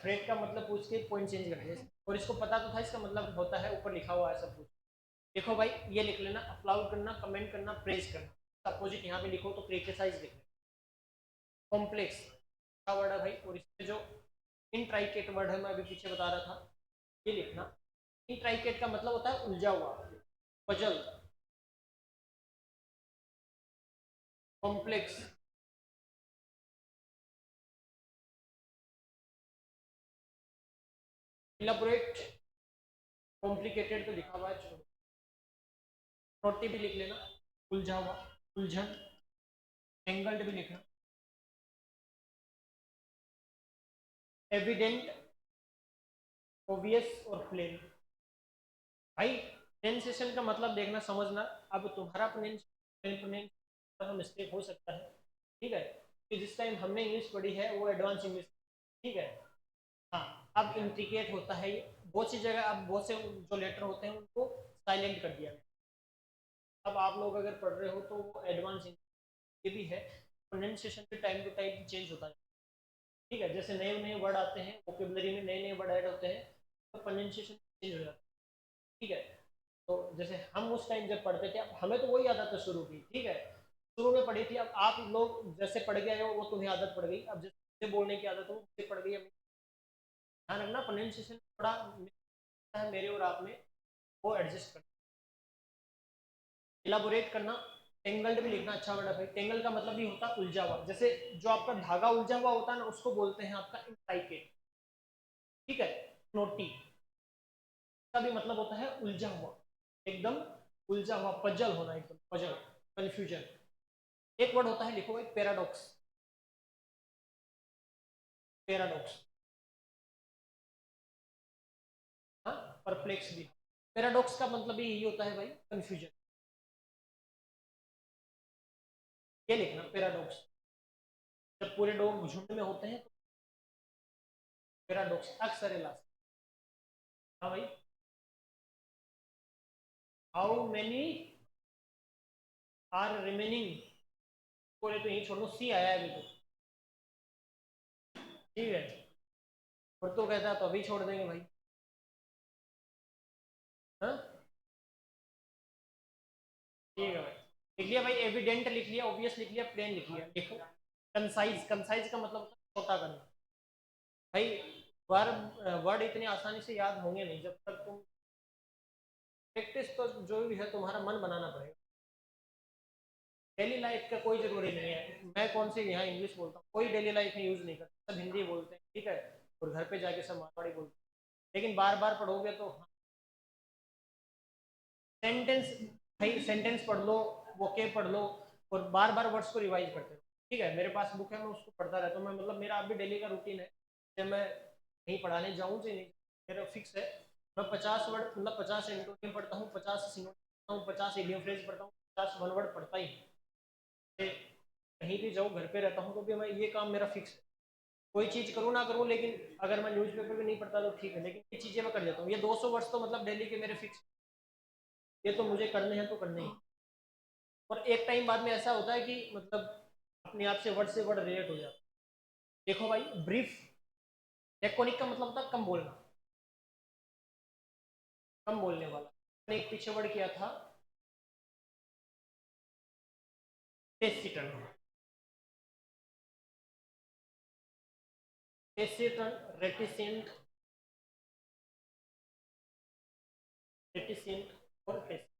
Speaker 1: फ्रेट का मतलब पूछ के पॉइंट चेंज कर दिया, और इसको पता तो था इसका मतलब होता है, ऊपर लिखा हुआ है सब कुछ। देखो भाई ये लिख लेना, अपलाउड करना, कमेंट करना, प्रेज करना, अपोजिट यहाँ पे लिखो तो क्रिटिसाइज लिखना। कॉम्प्लेक्स का वर्ड है भाई, और इसमें जो इंट्राइकेट वर्ड है मैं अभी पीछे बता रहा था, ये लिखना। इंट्राइकेट का मतलब होता है उलझा हुआ, पजल, कॉम्प्लेक्स, इलाबोरेट, कॉम्प्लिकेटेड तो लिखा हुआ है, छोड़ो, नोटी भी लिख लेना, उलझा हुआ, उलझन, एंगल्ड भी लिखना, एविडेंट, ओबियस और प्लेन। भाई प्रोनाउंसिएशन का मतलब देखना समझना, अब तुम्हारा प्रोनाउंसिएशन मिस्टेक हो सकता है, ठीक है, कि जिस टाइम हमने इंग्लिश पढ़ी है वो एडवांस इंग्लिश, ठीक है। हाँ, अब इंट्रिकेट होता है ये, बहुत सी जगह अब बहुत से जो लेटर होते हैं उनको साइलेंट कर दिया गया। अब आप लोग अगर पढ़ रहे हो तो वो एडवांस ये भी है, प्रोनाउंसिएशन के टाइम टू टाइम चेंज होता है, ठीक है। जैसे नए नए वर्ड आते हैं, वोकेबलरी में नए नए वर्ड ऐड होते हैं, तो प्रोनाउंसिएशन चेंज हो जाता है, ठीक है। तो जैसे हम उस टाइम जब पढ़ते थे, अब हमें तो वही आदत है शुरू की, ठीक है, शुरू में पढ़ी थी, अब आप लोग जैसे पढ़ गए हो वो तुम्हें आदत पड़ गई, अब जैसे बोलने की आदत हो मुझे पड़ गई। ध्यान रखना प्रोनाउंसिएशन थोड़ा है मेरे और आप में, वो एडजस्ट करना। इलाबोरेट करना, टेंगल्ड भी लिखना, अच्छा वर्ड है भाई। टेंगल का मतलब भी होता है उलझा हुआ, जैसे जो आपका धागा उलझा हुआ होता है ना, उसको बोलते हैं आपका इंट्राइकेट, ठीक है। नोटी का भी मतलब होता है उलझा हुआ, एकदम उलझा हुआ, पजल होना, एकदम पजल, कंफ्यूजन। एक वर्ड होता है, लिखो भाई, पैराडॉक्स। पैराडॉक्स, हाँ, परप्लेक्स भी। पैराडॉक्स का मतलब भी यही होता है भाई, कंफ्यूजन। ये लिखना पैराडॉक्स, जब पूरे लोग झुंड में होते हैं तो पैराडॉक्स अक्सर लास्ट। हाँ भाई, हाउ मेनी आर रिमेनिंग, बोले तो यही छोड़ दो, सी आया है अभी तो, ठीक है। और तो कहता है तो अभी छोड़ देंगे भाई, हाँ, ठीक है भाई। लिख लिया भाई, एविडेंट लिख लिया, ऑब्वियस लिख लिया, प्लेन लिख लिया। देखो, कंसाइज, कंसाइज का मतलब होता है छोटा करना भाई। वर्ड वर्ड इतने आसानी से याद होंगे नहीं जब तक तुम प्रैक्टिस, तो जो भी है तुम्हारा मन बनाना पड़ेगा। डेली लाइफ का कोई जरूरी नहीं है, मैं कौन से यहाँ इंग्लिश बोलता हूँ, कोई डेली लाइफ में यूज नहीं करता, सब हिंदी बोलते हैं, ठीक है। और घर पे जाके सब मारवाड़ी बोलते हैं, लेकिन बार बार पढ़ोगे तो सेंटेंस, भाई सेंटेंस पढ़ लो, वोकेब पढ़ लो, और बार बार वर्ड्स को रिवाइज करते रहो, ठीक है। मेरे पास बुक है, मैं उसको पढ़ता रहता हूँ, मैं मतलब मेरा अब भी डेली का रूटीन है, जब मैं कहीं पढ़ाने जाऊँ से नहीं, मेरा फिक्स है, मैं 50 वर्ड मतलब 50 एंटोनियम पढ़ता हूँ, 50 सिनोनिम पढ़ता हूँ, 50 इडियम फ्रेज पढ़ता हूँ, 50 वन वर्ड पढ़ता ही हूँ। कहीं भी जाऊँ, घर पे रहता हूँ तो भी मैं, ये काम मेरा फिक्स है। कोई चीज़ करूँ ना करूँ, लेकिन अगर मैं न्यूज़पेपर भी नहीं पढ़ता तो ठीक है, लेकिन ये चीज़ें मैं कर देता हूँ। ये 200 वर्ड्स तो मतलब डेली के मेरे फिक्स, ये तो मुझे करने हैं तो करने ही। और एक टाइम बाद में ऐसा होता है कि मतलब अपने आप से वर्ड रिलेट हो जाता है। देखो भाई, ब्रीफ, लेकोनिक का मतलब होता है कम बोलना, कम बोलने वाला। मैंने एक पीछे वर्ड किया था, टेसिटन। टेसिटन, रेटिसेंट, रेटिसेंट और टेसिटन,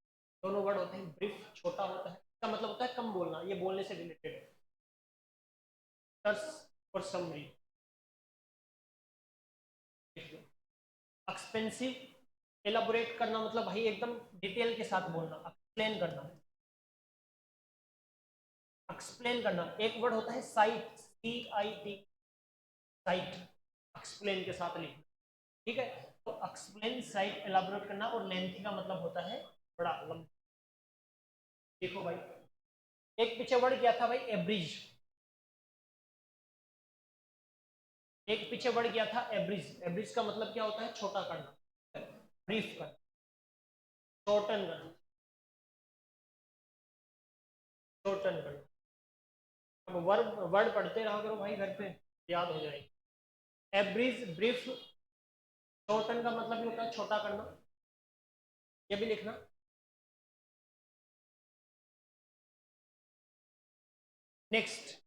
Speaker 1: दोनों वर्ड होते हैं। ब्रीफ छोटा होता है, इसका मतलब होता है कम बोलना, ये बोलने से रिलेटेड है। टर्स और समरी, एक्सपेंसिव, एलाबोरेट करना मतलब भाई एकदम डिटेल के साथ बोलना, एक्सप्लेन करना। एक्सप्लेन करना, एक वर्ड होता है साइट, CIT, साइट, एक्सप्लेन के साथ लिखना, ठीक है। तो एक्सप्लेन, साइट, एलाबोरेट करना, और लेंथी का मतलब होता है बड़ा लंबा। देखो भाई, एक पीछे वर्ड किया था भाई, एब्रिज। एक पीछे वर्ड किया था एब्रिज, एब्रिज का मतलब क्या होता है, छोटा करना, ब्रीफ करना, शॉर्टन करना, शॉर्टन करना। अब वर्ड वर्ड पढ़ते रहो करो भाई घर पे, याद हो जाएगी। एब्रिज, ब्रीफ, शॉर्टन का मतलब भी होता है छोटा करना, ये भी लिखना। नेक्स्ट,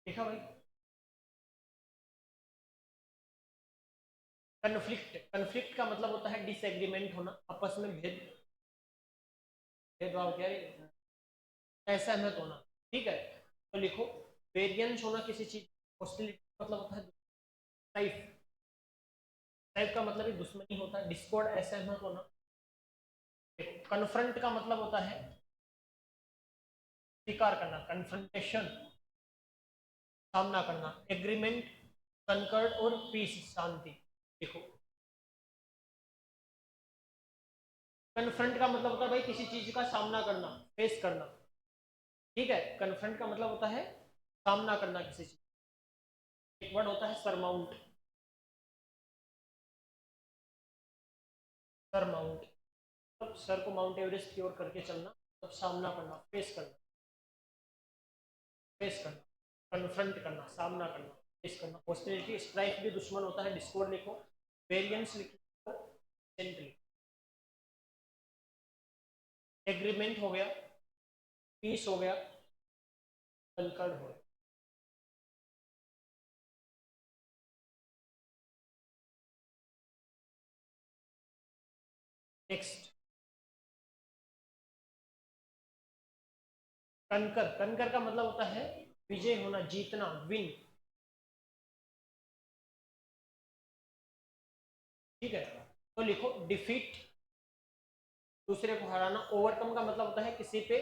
Speaker 1: लिखा भाई, कन्फ्लिक्ट। कन्फ्लिक्ट का मतलब होता है डिसएग्रीमेंट होना, आपस में भेदभाव, क्या है, असहमत होना, ठीक है। तो लिखो, वेरियंस होना किसी चीज, हॉस्टिलिटी मतलब होता है टाइप, टाइप का मतलब ही दुश्मनी होता है, डिस्कॉर्ड असहमत होना। कन्फ्रंट का मतलब होता है स्वीकार करना, कन्फ्रंटेशन, सामना करना। एग्रीमेंट, कनकर्ड और पीस, शांति। देखो, कन्फ्रंट का मतलब होता है भाई किसी चीज का सामना करना, फेस करना, ठीक है। कन्फ्रंट का मतलब होता है सामना करना किसी चीज। एक वर्ड होता है सरमाउंट, सरमाउंट, तब सर को माउंट एवरेस्ट की ओर करके चलना, तब सामना करना, फेस करना, फेस करना, कन्फ्रंट करना, सामना करना, फेस करना। हॉस्टिलिटी, स्ट्राइक भी दुश्मन होता है, डिस्कॉर्ड लिखो, वेरियंस लिखो, सेंट लिखो। एग्रीमेंट हो गया, पीस हो गया, कंकर्ड हो गया। नेक्स्ट कनकर, कनकर का मतलब होता है विजय होना, जीतना, विन। ठीक है, तो लिखो डिफीट, दूसरे को हराना। ओवरकम का मतलब होता है किसी पे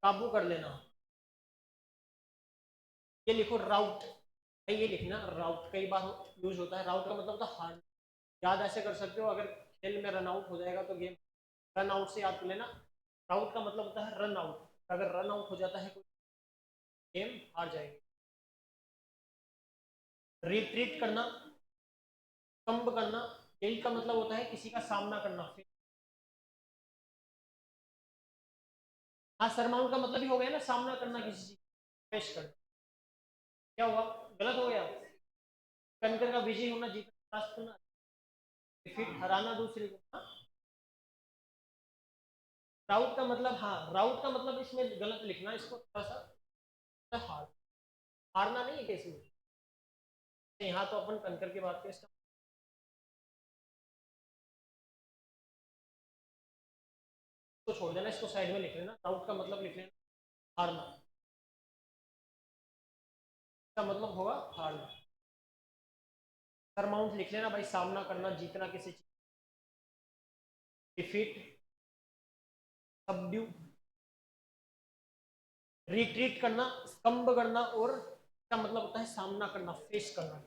Speaker 1: काबू कर लेना। ये लिखो राउट, ये लिखना राउट, कई बार यूज होता है। राउट का मतलब होता है हार। याद ऐसे कर सकते हो, अगर खेल में रन आउट हो जाएगा तो गेम, रन आउट से याद कर लेना। राउट का मतलब होता है रन आउट, अगर रन आउट हो जाता है कोई, गेम हार जाएगी। रिट्रीट करना, कंब करना, यही का मतलब होता है किसी का सामना करना। हाँ, सरमाउंट का मतलब ही हो गया ना, सामना करना, किसी चीज पेश करना। क्या हुआ, गलत हो गया। कनकर का विजय होना, जीतना, परास्त करना, डिफीट हराना दूसरे को। हाँ? राउट का मतलब, हाँ राउट का मतलब इसमें गलत लिखना, इसको थोड़ा सा हार, हारना नहीं है केस में। यहाँ तो अपन कनकर की बात करें, इसको छोड़ देना, इसको साइड में लिख लेना। राउट का मतलब लिख लेना हारना, इसका मतलब होगा हारना। सरमाउंट लिख लेना भाई, सामना करना, जीतना किसी चीज। डिफीट, सबड्यू, रिट्रीट करना, स्तंभ करना, और इसका मतलब होता है सामना करना, फेस करना।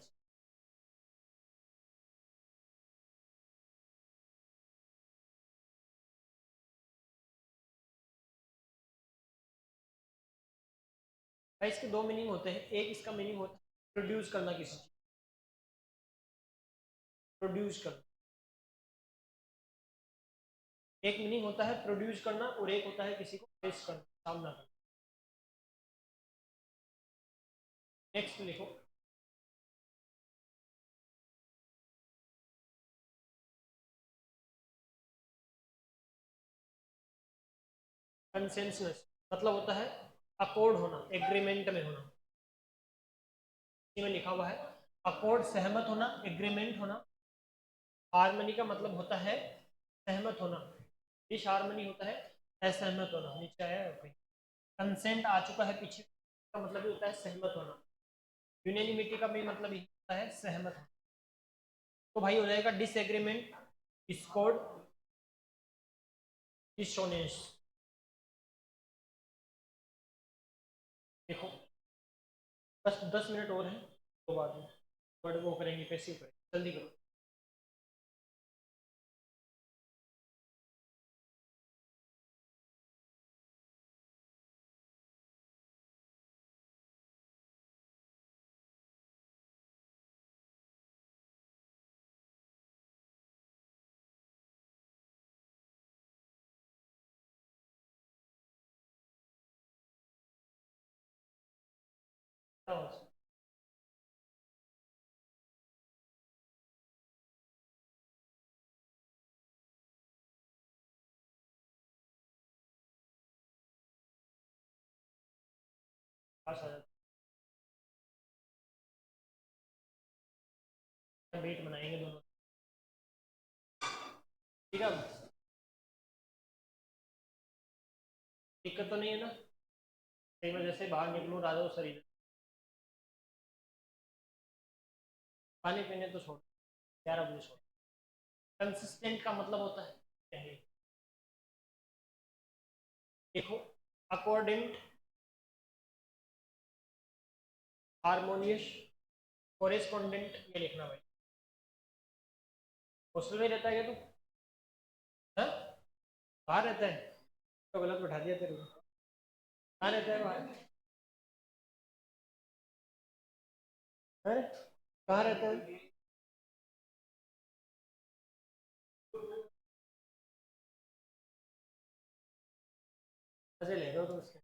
Speaker 1: भाई इसके दो मीनिंग होते हैं। एक इसका मीनिंग होता है प्रोड्यूस करना, किसी चीज प्रोड्यूस करना। एक मीनिंग होता है प्रोड्यूस करना, और एक होता है किसी को फेस करना, सामना करना। नेक्स्ट लिखो कंसेंसस, मतलब होता है अकॉर्ड होना, एग्रीमेंट में होना। में लिखा हुआ है अकॉर्ड, सहमत होना, एग्रीमेंट होना। हारमनी का मतलब होता है सहमत होना, डिस हारमनी होता है असहमत होना। नीचे आया है, कंसेंट आ चुका है पीछे, का मतलब भी होता है सहमत होना। यूनानिमिटी का भी मतलब ही होता है सहमत होना। तो भाई हो जाएगा डिसएग्रीमेंट, डिस्कॉर्ड, डिसोनेंस। देखो बस 10 मिनट और हैं, तो बाद में बट वो करेंगे, कैसे करेंगे, जल्दी करो। वेट बनाएंगे दोनों, ठीक है। दिक्कत तो नहीं है ना, कहीं मैं जैसे बाहर निकलूँ राजा उस शरीर, खाने पीने तो छोड़, 11 बजे छोड़। कंसिस्टेंट का मतलब होता है पहले, देखो अकॉर्डिंग, हारमोनियस, कोरेस्पोंडेंट, ये लिखना भाई। हॉस्टल में रहता है क्या तू? हाँ, बाहर रहता है, तो गलत बैठा दिया तेरे को। कहाँ रहता है बाहर? हैं? कहाँ रहता है? मजे ले रहे हो तुम उसके,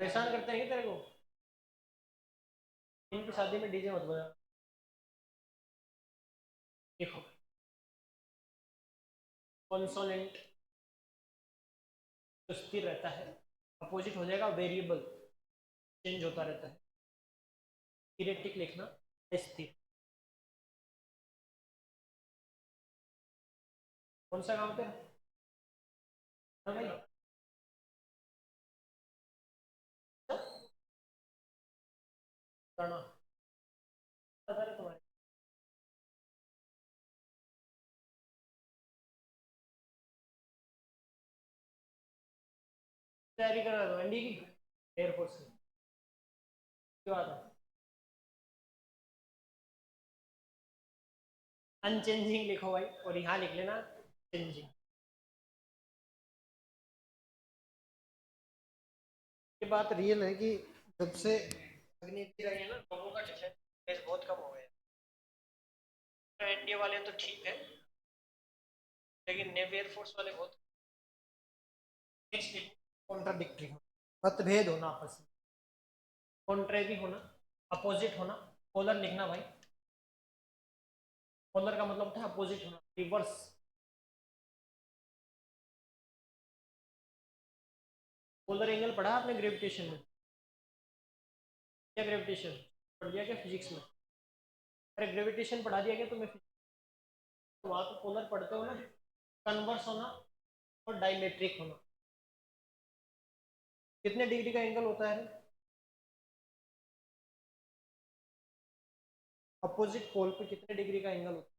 Speaker 1: परेशान करते हैं क्या तेरे को? इनकी शादी में डीजे मत बजा। देखो कॉन्सोनेंट, तो स्थिर रहता है, अपोजिट हो जाएगा वेरिएबल, चेंज होता रहता है। इरेक्टिक लिखना स्थिर। कौन सा गाँव पे? हाँ भाई, करना बता रहे तुम्हारे। तैयारी कर रहा था एनडी की, एयरफोर्स की। क्या बात है? अनचेंजिंग लिखो भाई, और यहाँ लिख लेना चेंजिंग। ये बात रियल है कि जब से अग्निवीर आई है ना, लोगों का डिफेंस बहुत कम हो गया है। एनडीए वाले तो ठीक है, लेकिन नेवी एयरफोर्स वाले बहुत। कॉन्ट्राडिक्टरी हो, मतभेद होना आपस में, कॉन्ट्रेरी होना, अपोजिट होना। पोलर लिखना भाई, पोलर का मतलब था अपोजिट होना, रिवर्स। पोलर एंगल पढ़ा आपने ग्रेविटेशन में? क्या ग्रेविटेशन पढ़ दिया क्या फिजिक्स में? अरे ग्रेविटेशन पढ़ा दिया क्या तुम्हें? तो वहां तो पोलर पढ़ते हो ना, कन्वर्स होना और डायमेट्रिक होना। कितने डिग्री का एंगल होता है? अपोजिट पोल पे कितने डिग्री का एंगल होता है?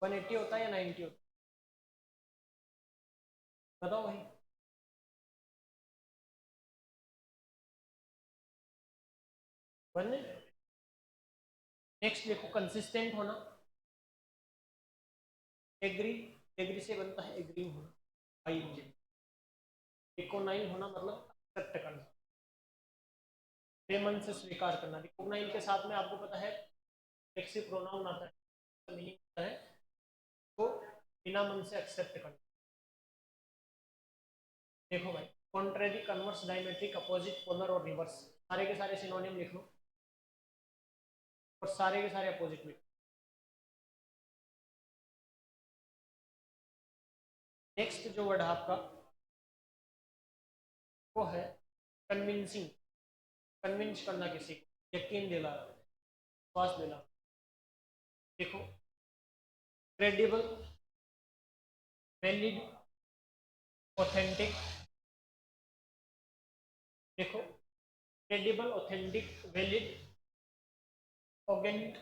Speaker 1: 180 होता है या 90 होता है? बताओ भाई। वन। नेक्स्ट देखो, कंसिस्टेंट होना, एग्री, एग्री से बनता है एग्री होना, आई इंजन। इकोनाइल होना मतलब एक्सेप्ट करना, बेमन से स्वीकार करना। रिकोगनाइल के साथ में आपको पता है फ्लेक्सिव प्रोनाउन आता है, मीनिंग होता है तो बिना मन से एक्सेप्ट करना। देखो भाई, contrary, converse, diametric, opposite, polar और रिवर्स, सारे के सारे सिनोनिम लिख लो, और सारे के सारे अपोजिट लिख लो। नेक्स्ट जो वर्ड है आपका, वो है कन्विंसिंग। कन्विंस करना किसी को, यकीन दिलाना, विश्वास दिलाना। देखो, क्रेडिबल, वैलिड, ऑथेंटिक। देखो, credible, authentic, valid, organic,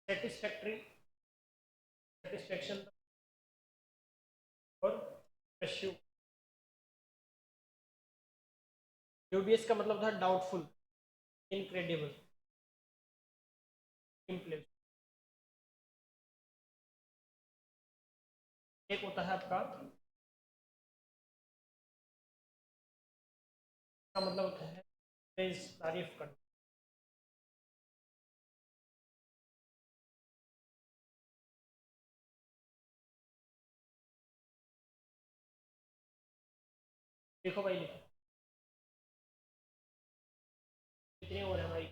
Speaker 1: satisfactory, satisfaction, और पश्यू। यूबीएस का मतलब था डाउटफुल, इनक्रेडिबल, इम्प्लेस। एक होता है आपका, का मतलब होता है प्रेज, तारीफ करना। देखो भाई, लिखो कितने और है भाई?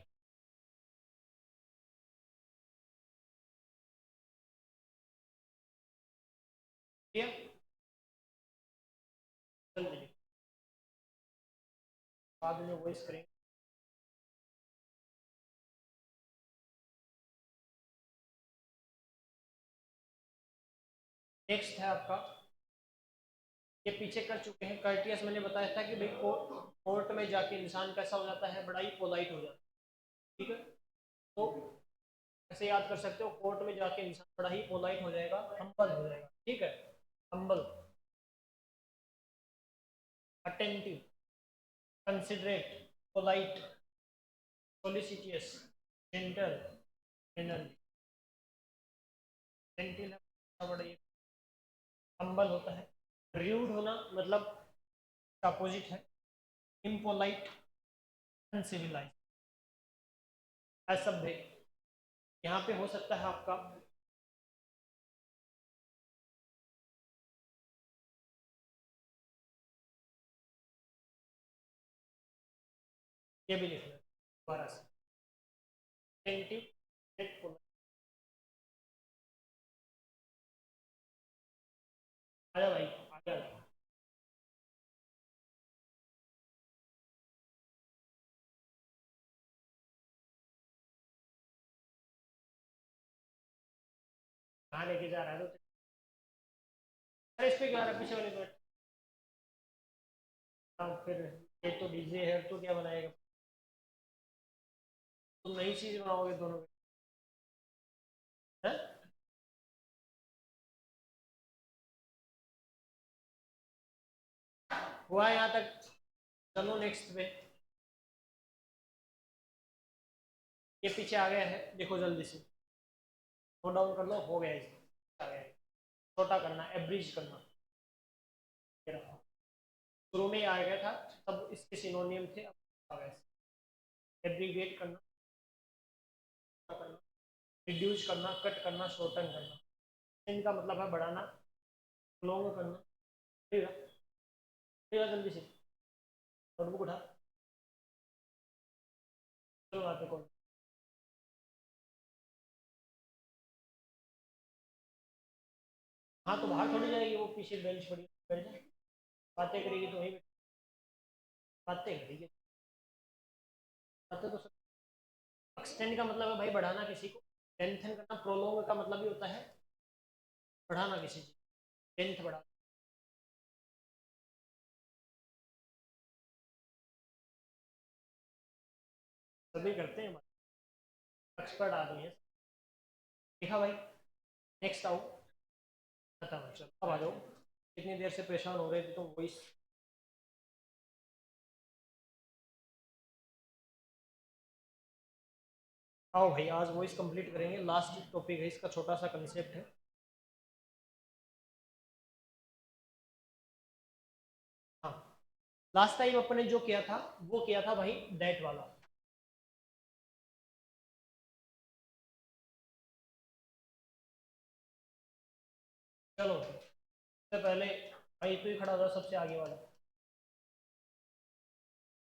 Speaker 1: ठीक है, जल्दी लिखो, बाद में वॉइस करेंगे। नेक्स्ट है आपका, ये पीछे कर चुके हैं, कर्टियस। मैंने बताया था कि भाई कोर्ट में जाके इंसान कैसा हो जाता है, बड़ा ही पोलाइट हो जाता है। ठीक है, तो ऐसे याद कर सकते हो, कोर्ट में जाके इंसान बड़ा ही पोलाइट हो जाएगा, हम्बल हो जाएगा। ठीक है, humble, attentive, considerate, polite, solicitous, gentle, general, genteel बड़ा ही हम्बल होता है। र्यूड होना मतलब अपोजिट है, इम्पोलाइट, अनसिविलाइज, असभ्य। यहाँ पे हो सकता है आपका, ये भी लिखना दोबारा से, अटेंटिव, आजा भाई आगे आ जा। कहाँ लेके जा रहा है तो? अरे इस पे क्या आ रहा है पीछे वाले पे? हाँ फिर ये तो डीजे है तो क्या बनाएगा? तुम नई चीज बनाओगे दोनों में? हैं? हुआ यहाँ तक? चलो नेक्स्ट पे। ये पीछे आ गया है, देखो जल्दी से नोट डाउन कर लो, हो गया इसका आ गया है। छोटा करना, एब्रिज करना। ये रहा। शुरू में ही आ गया था, तब इसके सिनोनियम थे, अब आ गया। एब्रीविएट करना, रिड्यूस करना, कट करना, शॉर्टन करना। इनका मतलब है बढ़ाना, लॉन्ग करना। ठीक है, ठीक है, जल्दी से नोटबुक उठा। चलो वहाँ पे कौन? हाँ तो बाहर थोड़ी जाएगी वो, पीछे बेंच पड़ी बैठ जा। बातें करेगी तो वहीं बातें करेगी। बातें तो एक्सटेंड का मतलब है भाई बढ़ाना किसी को। लेंथन करना, प्रोलोंग का मतलब ही होता है बढ़ाना किसी चीज, लेंथ बढ़ा। सभी करते हैं, एक्सपर्ट आदमी है। देखा भाई? नेक्स्ट आओ। खत्म, चलो अब आ जाओ। इतनी देर से परेशान हो रहे थे तो वॉइस। आओ भाई, आज वॉइस कंप्लीट करेंगे, लास्ट टॉपिक है इसका, छोटा सा कंसेप्ट है। हाँ, लास्ट टाइम अपने जो किया था वो किया था भाई डेट वाला। चलो सबसे पहले भाई तू ही खड़ा था सबसे आगे वाला।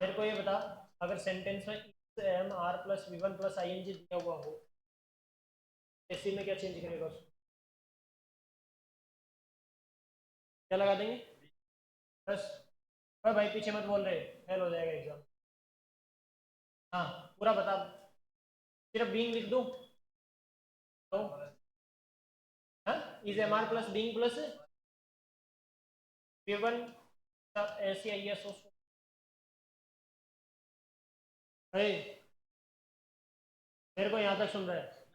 Speaker 1: मेरे को ये बता, अगर सेंटेंस में M R plus V one plus I N G दिया हुआ हो, इसी में क्या चेंज करेगा उसको? क्या लगा देंगे? बस। अरे भाई पीछे मत बोल रहे, फेल हो जाएगा एग्जाम। हाँ, पूरा बता। सिर्फ बीइंग लिख दूं तो? हाँ, is M R plus being plus V one, ऐसी आई एस उसको। अरे मेरे को यहाँ तक सुन रहा है?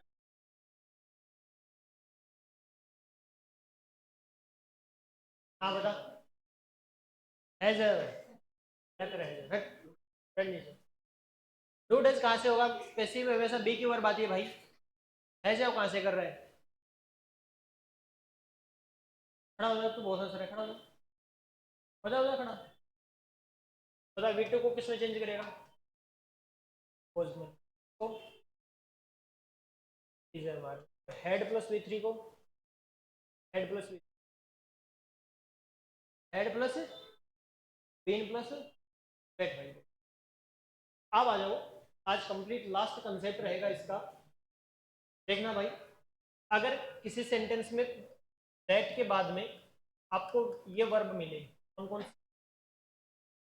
Speaker 1: हाँ बता। हैज क्या करे हैज? हट नीचे। डू डज कहाँ से होगा? पैसिव है वैसा, बी की वर्ब आती है भाई। हैज है वो कहाँ से कर रहा है? खड़ा हो जा, तू बहुत हंस रहा है, खड़ा हो जा। हो जा खड़ा। बता वी टू को किसमें चेंज करेगा? पोज में। तो is M are. Had plus V three को? Had plus V, had plus been plus back भाई। अब आ जाओ, आज कंप्लीट लास्ट कंसेप्ट रहेगा इसका। देखना भाई, अगर किसी सेंटेंस में दैट के बाद में आपको ये वर्ब मिले, कौन कौन?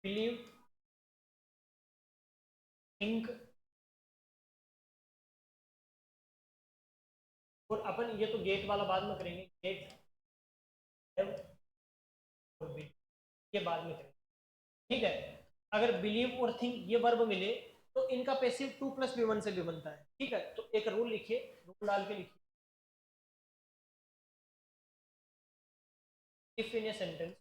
Speaker 1: बिलीव, थिंक, और अपन ये तो गेट वाला बाद में करेंगे, गेट, हैव और बी, ये बाद में करेंगे। ठीक है, अगर बिलीव और थिंक ये वर्ब मिले तो इनका passive to plus be one से भी बनता है। ठीक है, तो एक रूल लिखिए, रूल डाल के लिखिए। If in a sentence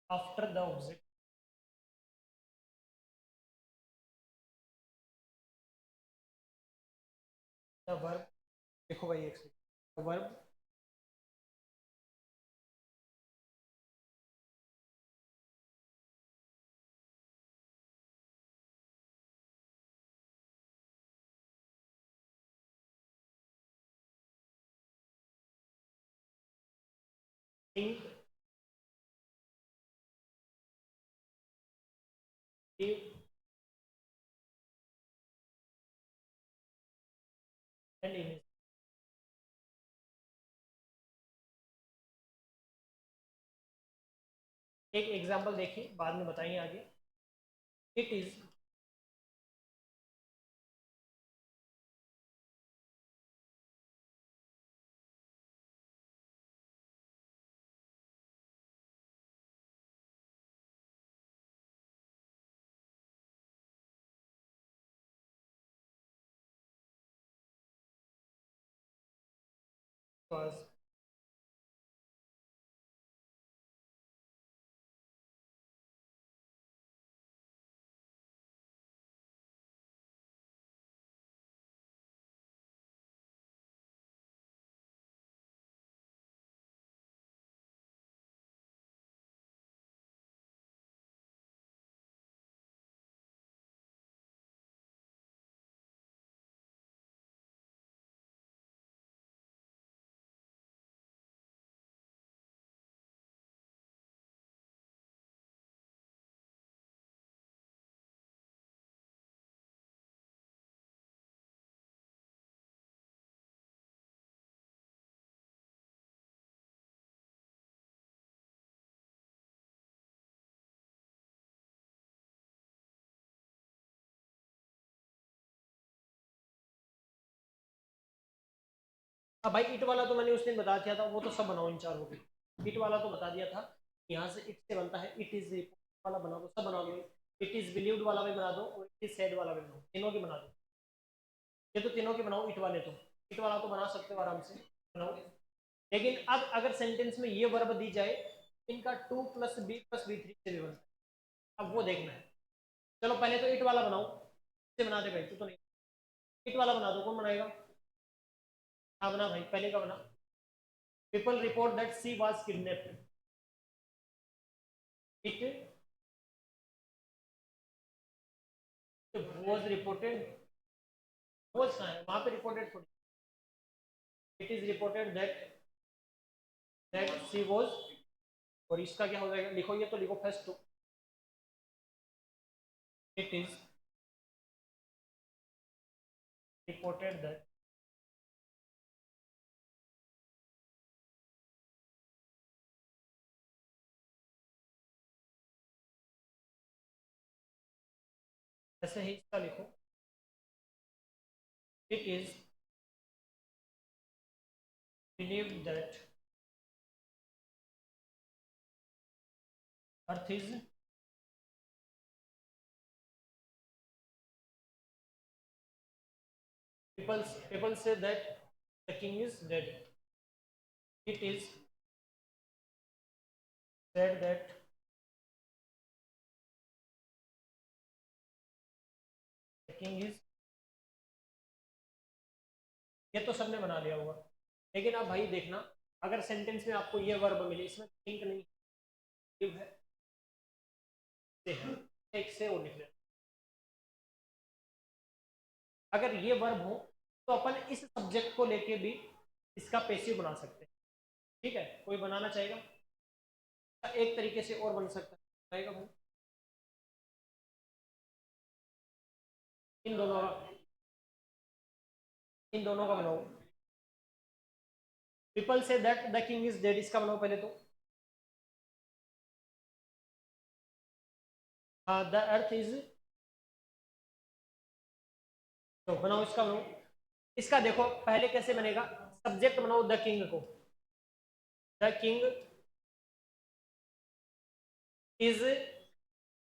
Speaker 1: after the object the verb, देखो भाई एक second, verb think and image. एक एग्जांपल देखिए, बाद में बताएंगे आगे। It is was। हाँ भाई, इट वाला तो मैंने उस दिन बता दिया था, वो तो सब बनाओ इन चारों के। इट वाला तो बता दिया था, यहाँ से इट से बनता है। इट इज वाला बना दो, सब बना दो। इट इज बिलीव्ड वाला भी बना दो, और इट इज सेड वाला भी बनाओ, तीनों की बना दो। ये तो तीनों के बनाओ, इट वाले तो। इट वाला तो बना सकते हो आराम से, बनाओ। लेकिन अब अगर सेंटेंस में ये वर्ब दी जाए, इनका to plus be plus be three से भी बनता है, अब वो देखना है। चलो पहले तो इट वाला बनाओ, इसे बना दे भाई, तू तो नहीं। इट वाला बना दो, कौन बनाएगा? हाँ बना भाई, पहले का बना। People report that she was kidnapped. It was reported, was कहाँ है? वहां पे रिपोर्टेड थोड़ी। It is reported that she was. और इसका क्या हो जाएगा? लिखो, ये तो लिखो first two. It is reported that ऐसे ही इसका लिखो। It is believe that earth is, people say that the king is dead. It is said that the king is। ये तो सबने बना लिया होगा, लेकिन अब भाई देखना, अगर सेंटेंस में आपको ये वर्ब मिले, इसमें थिंक नहीं है, से है, एक से और निकले। अगर ये वर्ब हो तो अपन इस सब्जेक्ट को लेके भी इसका पैसिव बना सकते हैं। ठीक है, कोई बनाना चाहेगा? एक तरीके से और बन सकता है, आएगा भाई। इन दोनों का, इन दोनों का बनाओ। People say that the king is dead, इसका बनाओ पहले तो। द अर्थ इज, तो बनाओ, इसका बनाओ। इसका देखो पहले कैसे बनेगा, सब्जेक्ट बनाओ द किंग को। The king is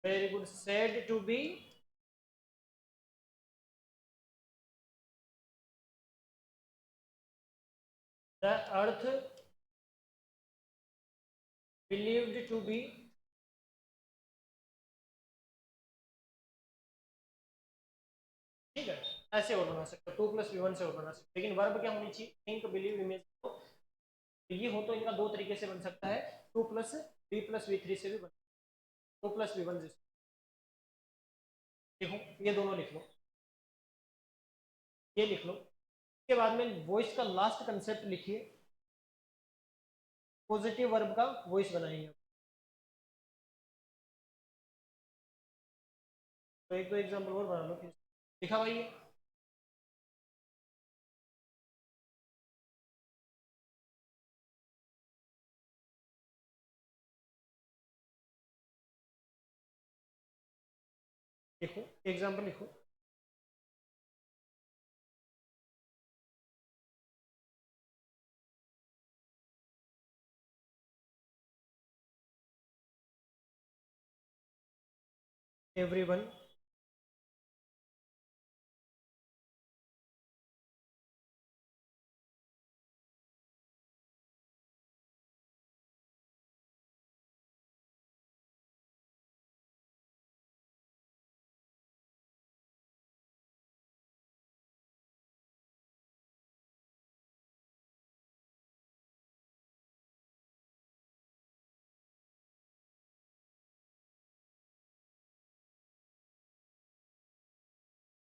Speaker 1: very good said to be, the earth believed to be, ठीक है। ऐसे और बना सकते हो, टू प्लस वी वन से और बना सकते हो, लेकिन वर्ब क्या होनी चाहिए? Think believe image. ये हो तो इनका दो तरीके से बन सकता है, टू प्लस वी थ्री से भी बन, टू प्लस वी वन जैसे। देखो ये दोनों लिख लो, ये लिख लो। इसके बाद में वॉइस का लास्ट कंसेप्ट लिखिए, पॉजिटिव वर्ब का वॉइस बनाएंगे। एक दो एग्जाम्पल और बना लो फिर। लिखा भाई ये? लिखो, एग्जाम्पल लिखो। एवरीवन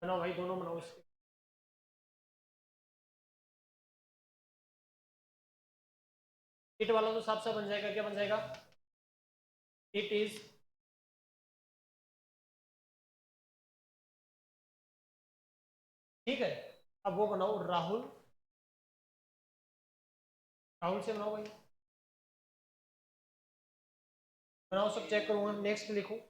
Speaker 1: बनाओ भाई, दोनों बनाओ इसके। इट वाला तो साफ साफ बन जाएगा, क्या बन जाएगा? इट इज ठीक है। अब वो बनाओ राहुल, राहुल से बनाओ भाई। बनाओ, सब चेक करूंगा। नेक्स्ट लिखो।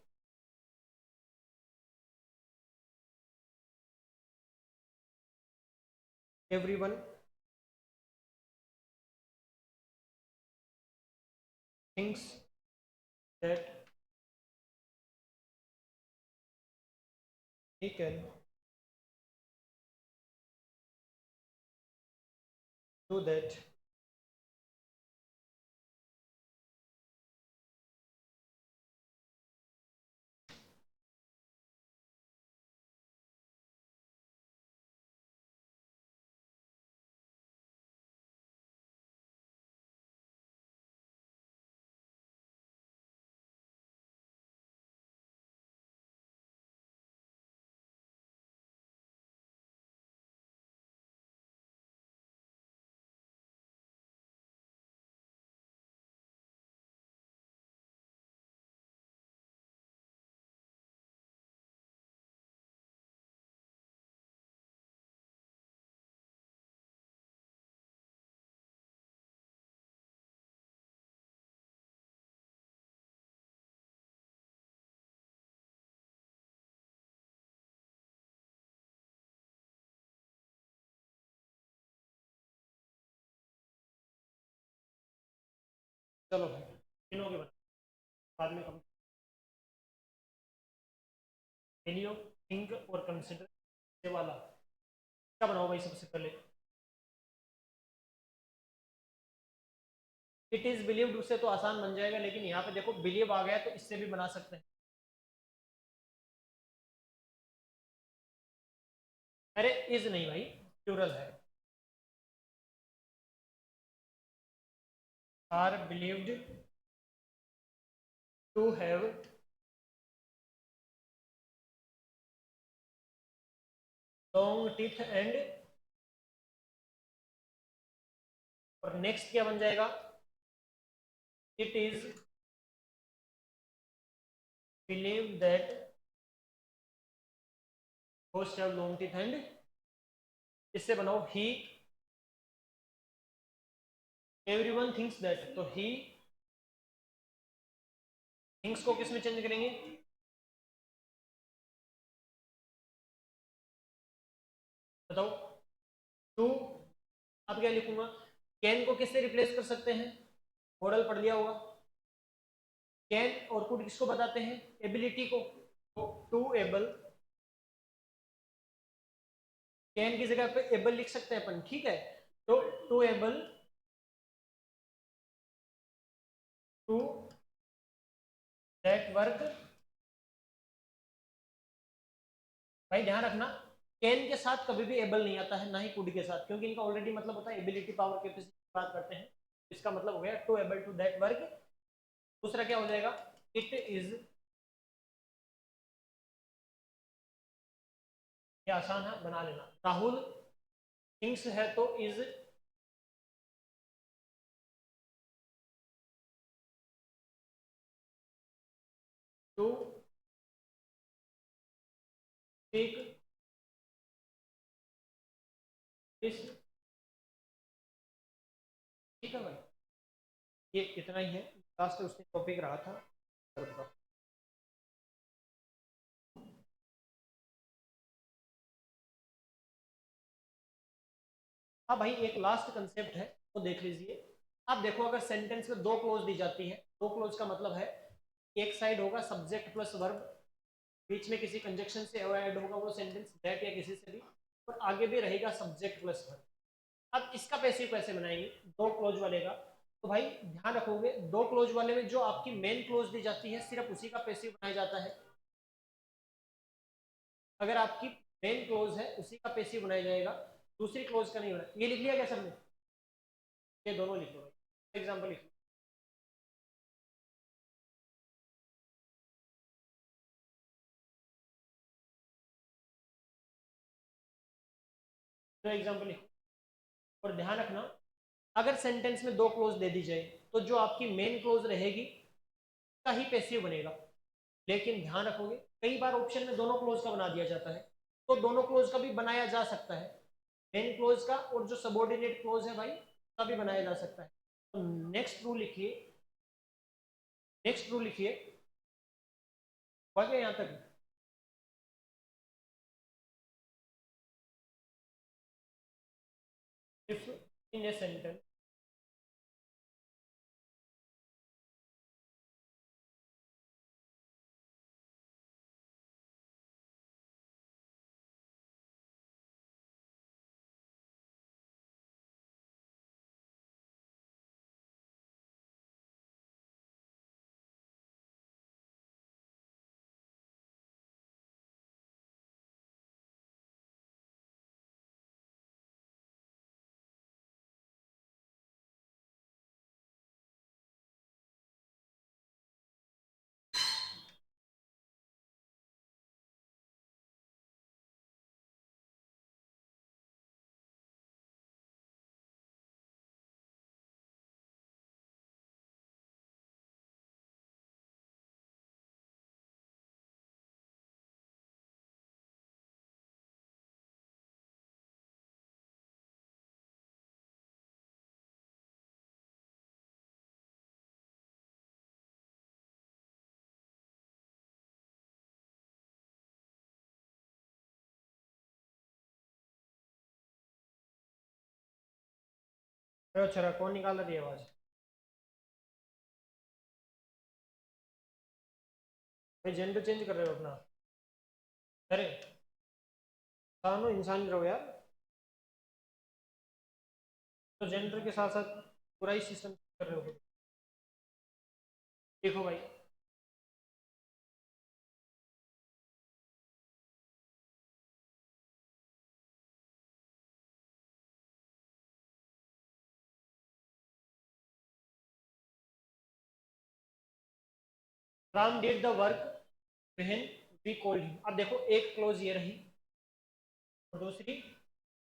Speaker 1: Everyone thinks that he can do that चलो भाई, तीनों के बना, बाद में कम। एनियो, थिंक और कंसिडर, ये वाला क्या बनाओ भाई सबसे पहले? इट इज बिलीव्ड, उससे तो आसान बन जाएगा, लेकिन यहाँ पे देखो बिलीव आ गया तो इससे भी बना सकते हैं। अरे इज नहीं भाई, प्लूरल है। Are believed to have long teeth and, और नेक्स्ट क्या बन जाएगा? It is believe that host have long teeth and, इससे बनाओ ही, एवरीवन थिंक्स दैट, तो ही थिंग्स को किस में चेंज करेंगे? बताओ। टू, अब क्या लिखूंगा? कैन को किससे रिप्लेस कर सकते हैं? मॉडल पढ़ लिया होगा। कैन और कुड किसको बताते हैं? एबिलिटी को। टू एबल, कैन की जगह पे एबल लिख सकते हैं अपन, ठीक है। तो to able to that work, भाई ध्यान रखना, कैन के साथ कभी भी एबल नहीं आता है, ना ही कुड के साथ, क्योंकि इनका ऑलरेडी मतलब होता है एबिलिटी, पावर, कैपेसिटी की बात करते हैं। इसका मतलब हो गया to able to that work. दूसरा क्या हो जाएगा? इट इज, ये आसान है, बना लेना। राहुल थिंग्स है तो इज, टू ठीक इस ठीक है भाई, ये इतना ही है, लास्ट उसने टॉपिक रहा था। हाँ भाई, एक लास्ट कंसेप्ट है वो देख लीजिए। आप देखो, अगर सेंटेंस में दो क्लोज दी जाती है, दो क्लोज का मतलब है एक साइड होगा सब्जेक्ट प्लस वर्ब, बीच में किसी कंजक्शन से ऐड होगा वो सेंटेंस, दैट या किसी से भी, और आगे भी रहेगा सब्जेक्ट प्लस वर्ब। अब इसका पैसिव कैसे बनाएंगे दो क्लोज वाले का? तो भाई ध्यान रखोगे, दो क्लोज वाले में जो आपकी मेन क्लोज दी जाती है सिर्फ उसी का पैसिव बनाया जाता है। अगर आपकी मेन क्लोज है उसी का पैसिव बनाया जाएगा, दूसरी क्लोज का नहीं बना। ये लिख लिया क्या सबने? ये दोनों लिख लो भाई, एग्जाम्पल लिख लो, एग्जाम्पल लिखो। और ध्यान रखना, अगर सेंटेंस में दो क्लोज दे दी जाए तो जो आपकी मेन क्लोज रहेगी का ही पैसिव बनेगा। लेकिन ध्यान रखोगे, कई बार ऑप्शन में दोनों क्लोज का बना दिया जाता है, तो दोनों क्लोज का भी बनाया जा सकता है, मेन क्लोज का और जो सबॉर्डिनेट क्लोज है भाई का भी बनाया जा सकता है। तो नेक्स्ट रूल लिखिए, नेक्स्ट रूल लिखिए, हो गया यहाँ तक? इफ इन ए सेंटेंस अच्छा, कौन निकाल रही है आवाज? भाई जेंडर चेंज कर रहे हो अपना? अरे इंसान हो, इंसान रहो यार। तो जेंडर के साथ साथ पूरा ही सिस्टम कर रहे हो। देखो भाई, Ram did the work when we called him. अब देखो, एक क्लोज ये रही और दूसरी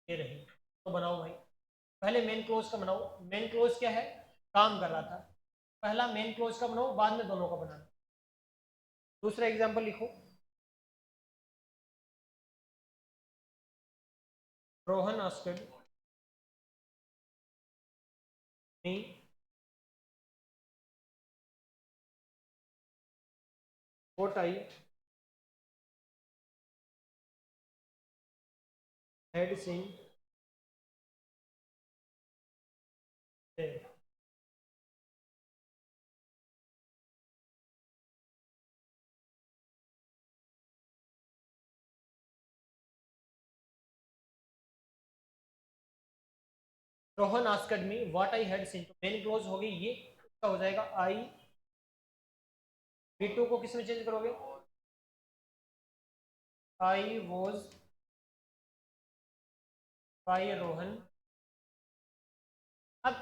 Speaker 1: ये रही, तो बनाओ भाई। पहले मेन क्लोज का बनाओ, मेन क्लोज क्या है? काम कर रहा था। पहला मेन क्लोज का बनाओ, बाद में दोनों का बनाना। दूसरा एग्जांपल लिखो, Rohan asked me what I had seen there. Rohan asked me what I had seen, तो मेन क्लोज हो गई ये, इसका हो जाएगा आई। V2 को किस में चेंज करोगे? I was by Rohan. अब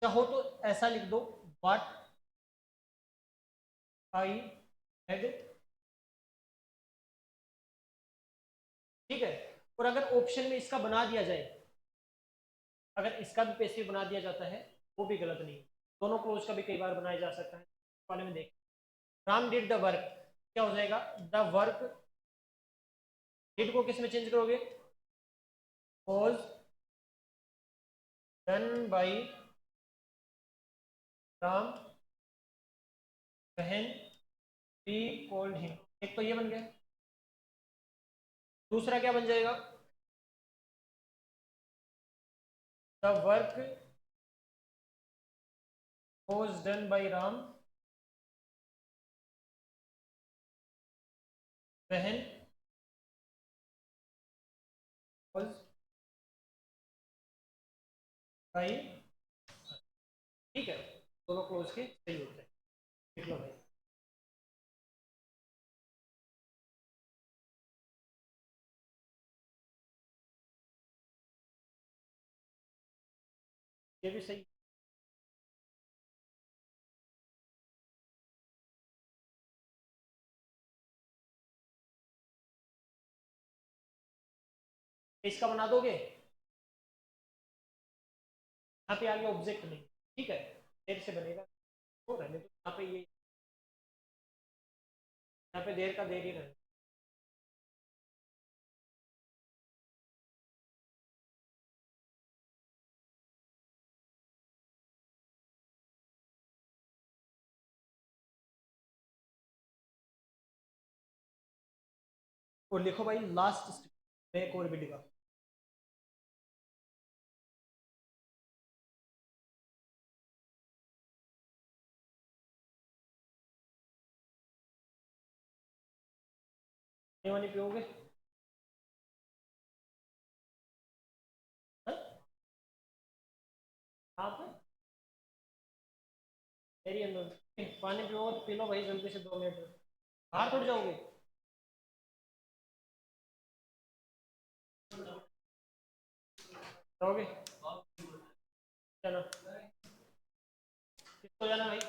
Speaker 1: चाहो तो ऐसा लिख दो, व्हाट आई हैड। ठीक है। और अगर ऑप्शन में इसका बना दिया जाए, अगर इसका भी पैसिव बना दिया जाता है वो भी गलत नहीं है, दोनों क्लोज का भी कई बार बनाया जा सकता है। वाले में देख, राम डिड द वर्क, क्या हो जाएगा? द वर्क डिड को किस में चेंज करोगे? वॉज डन बाई राम बहन वी कॉल्ड हिम। एक तो ये बन गया। दूसरा क्या बन जाएगा? The work was done by Ram बहन वॉज बाई। ठीक है, दोनों क्लोज के सही होते हैं। देख लो भाई। ये भी सही। इसका बना दोगे? यहाँ पे आगे ऑब्जेक्ट नहीं। ठीक है, देर से बनेगा तो रहने दो। यहाँ पे ये, यहाँ पे देर का देर ही रहने। और लिखो भाई लास्ट एक और बिट का। ये वाली पियोगे? हाँ? आप मेरी अंदर पानी पियोगे तो पी लो भाई जल्दी से, 2 मिनट में। बाहर थोड़ी जाओगे? जाओगे? चलो, किसको जाना भाई?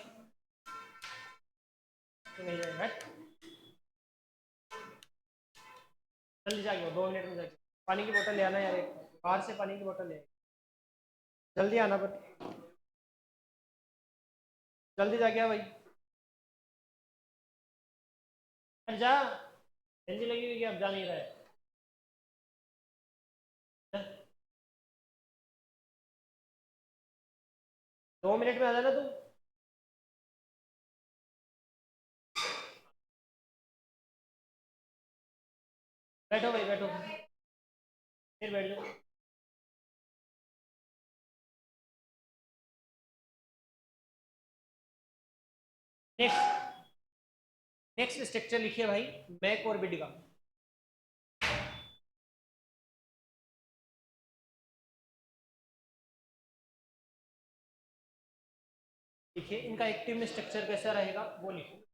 Speaker 1: तो नहीं जाएगा, हट। जल्दी जाके 2 मिनट में जाके पानी की बोतल ले आना यार, एक बाहर से पानी की बोतल ले। जल्दी आना पर, जल्दी जाके आ भाई। हट जा, जल्दी लगी हुई कि अब जा नहीं रहा है। 2 मिनट में आ जाना तुम। बैठो भाई बैठो, फिर बैठ जाओ। नेक्स्ट, नेक्स्ट स्ट्रक्चर लिखिए भाई, मैक और बिड का। लिखिए इनका एक्टिव में स्ट्रक्चर कैसा रहेगा वो लिखो।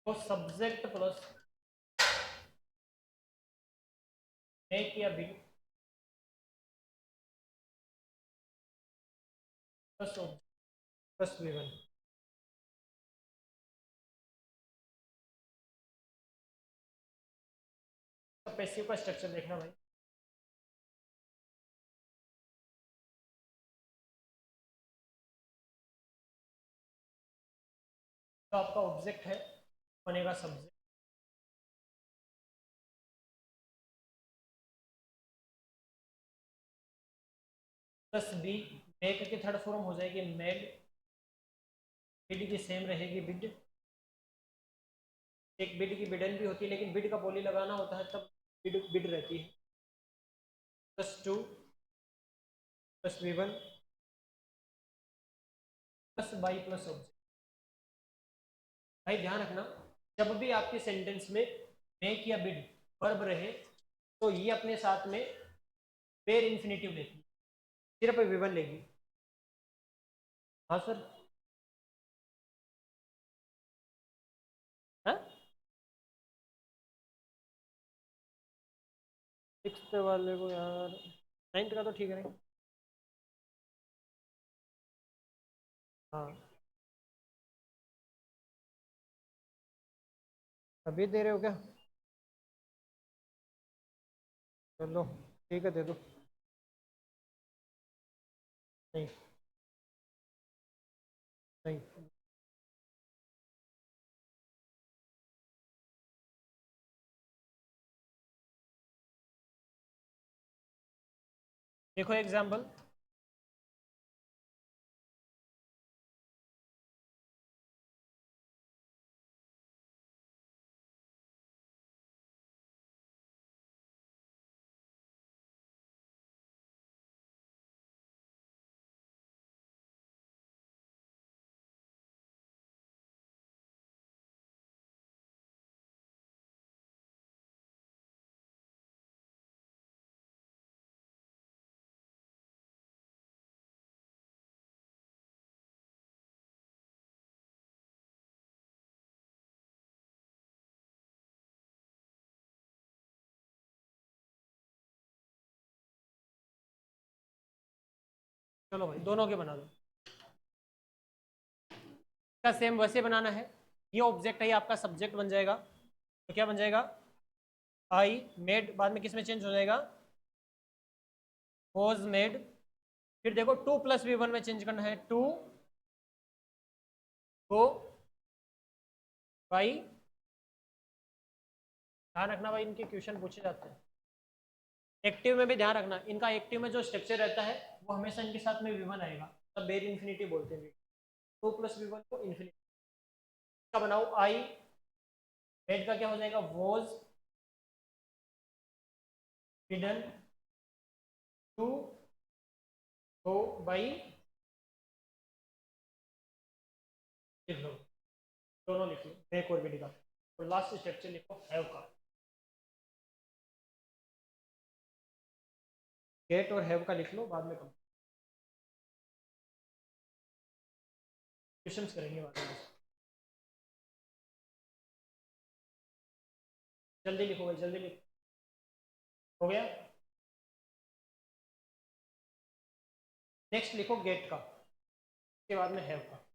Speaker 1: तो सब्जेक्ट प्लस मेक या bid plus plus V1। Passive का स्ट्रक्चर देखना भाई। तो आपका ऑब्जेक्ट है, बनेगा सब्जेक्ट प्लस बी। मेक की थर्ड फॉर्म हो जाएगी मेड। बिड की सेम रहेगी बिड। एक बिड की बिडन भी होती है, लेकिन बिड का बोली लगाना होता है तब बिड बिड रहती है। +2 plus V1 plus by plus object. भाई ध्यान रखना, जब भी आपके सेंटेंस में मेक या बिड वर्ब रहे तो ये अपने साथ में पेयर इंफिनिटिव लेगी, सिर्फ V1 लेगी। हाँ सर। हाँ, 6th वाले को यार, 9th का तो ठीक है नहीं। हाँ, अभी दे रहे हो क्या? चलो ठीक है, दे दो। नहीं नहीं, देखो एग्जाम्पल, चलो भाई दोनों के बना दो। का सेम वैसे बनाना है, ये ऑब्जेक्ट है, आपका सब्जेक्ट बन जाएगा, तो क्या बन जाएगा, आई मेड, बाद में किस में चेंज हो जाएगा, वॉज मेड। फिर देखो 2 + V1 में चेंज करना है, 2 गो बाई, ध्यान रखना भाई इनके क्वेश्चन पूछे जाते हैं। एक्टिव में भी ध्यान रखना, इनका एक्टिव में जो स्ट्रक्चर रहता है वो हमेशा इनके साथ में V1 आएगा, तब बेर इन्फिनिटी बोलते हैं। 2 + V1 को इन्फिनिटी का बनाओ, आई मेड का क्या हो जाएगा, वॉज हिडन, 2 गो बाई, लिख लो, दोनों लिख लो, ब्रेक और बिडी का। और लास्ट स्ट्रक्चर लिखो हैव का, गेट और हैव का लिख लो, बाद में कम क्वेश्चंस करेंगे बाद में। जल्दी लिखो भाई, जल्दी लिखो, हो गया। नेक्स्ट लिखो गेट का, उसके बाद में हैव का।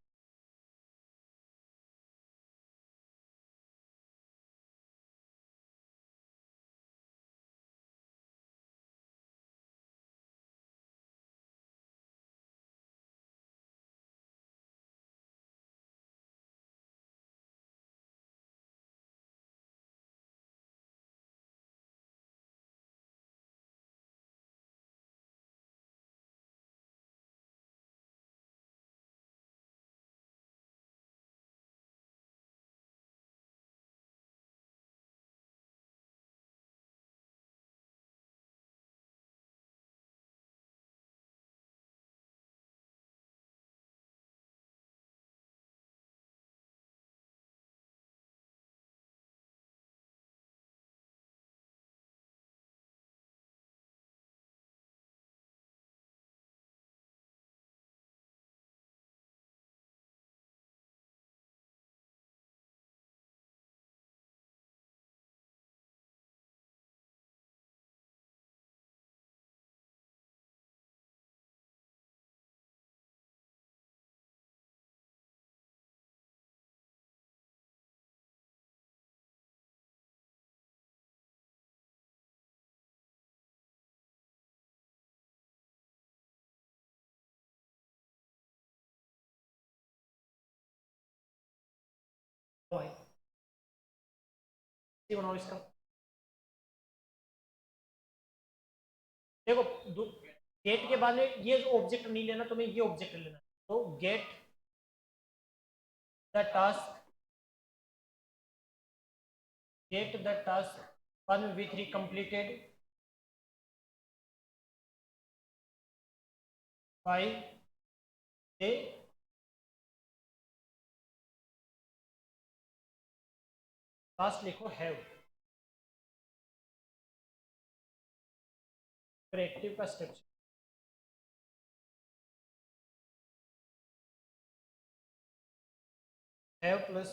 Speaker 1: तो भाई ये बनाओ इसका, देखो गेट के बाद में ये ऑब्जेक्ट नहीं लेना, तुम्हें ये ऑब्जेक्ट लेना, तो get the task, get the task, बाद में V3 completed by A, last लिखो हैव, फिर एक्टिव का स्ट्रक्चर हैव प्लस,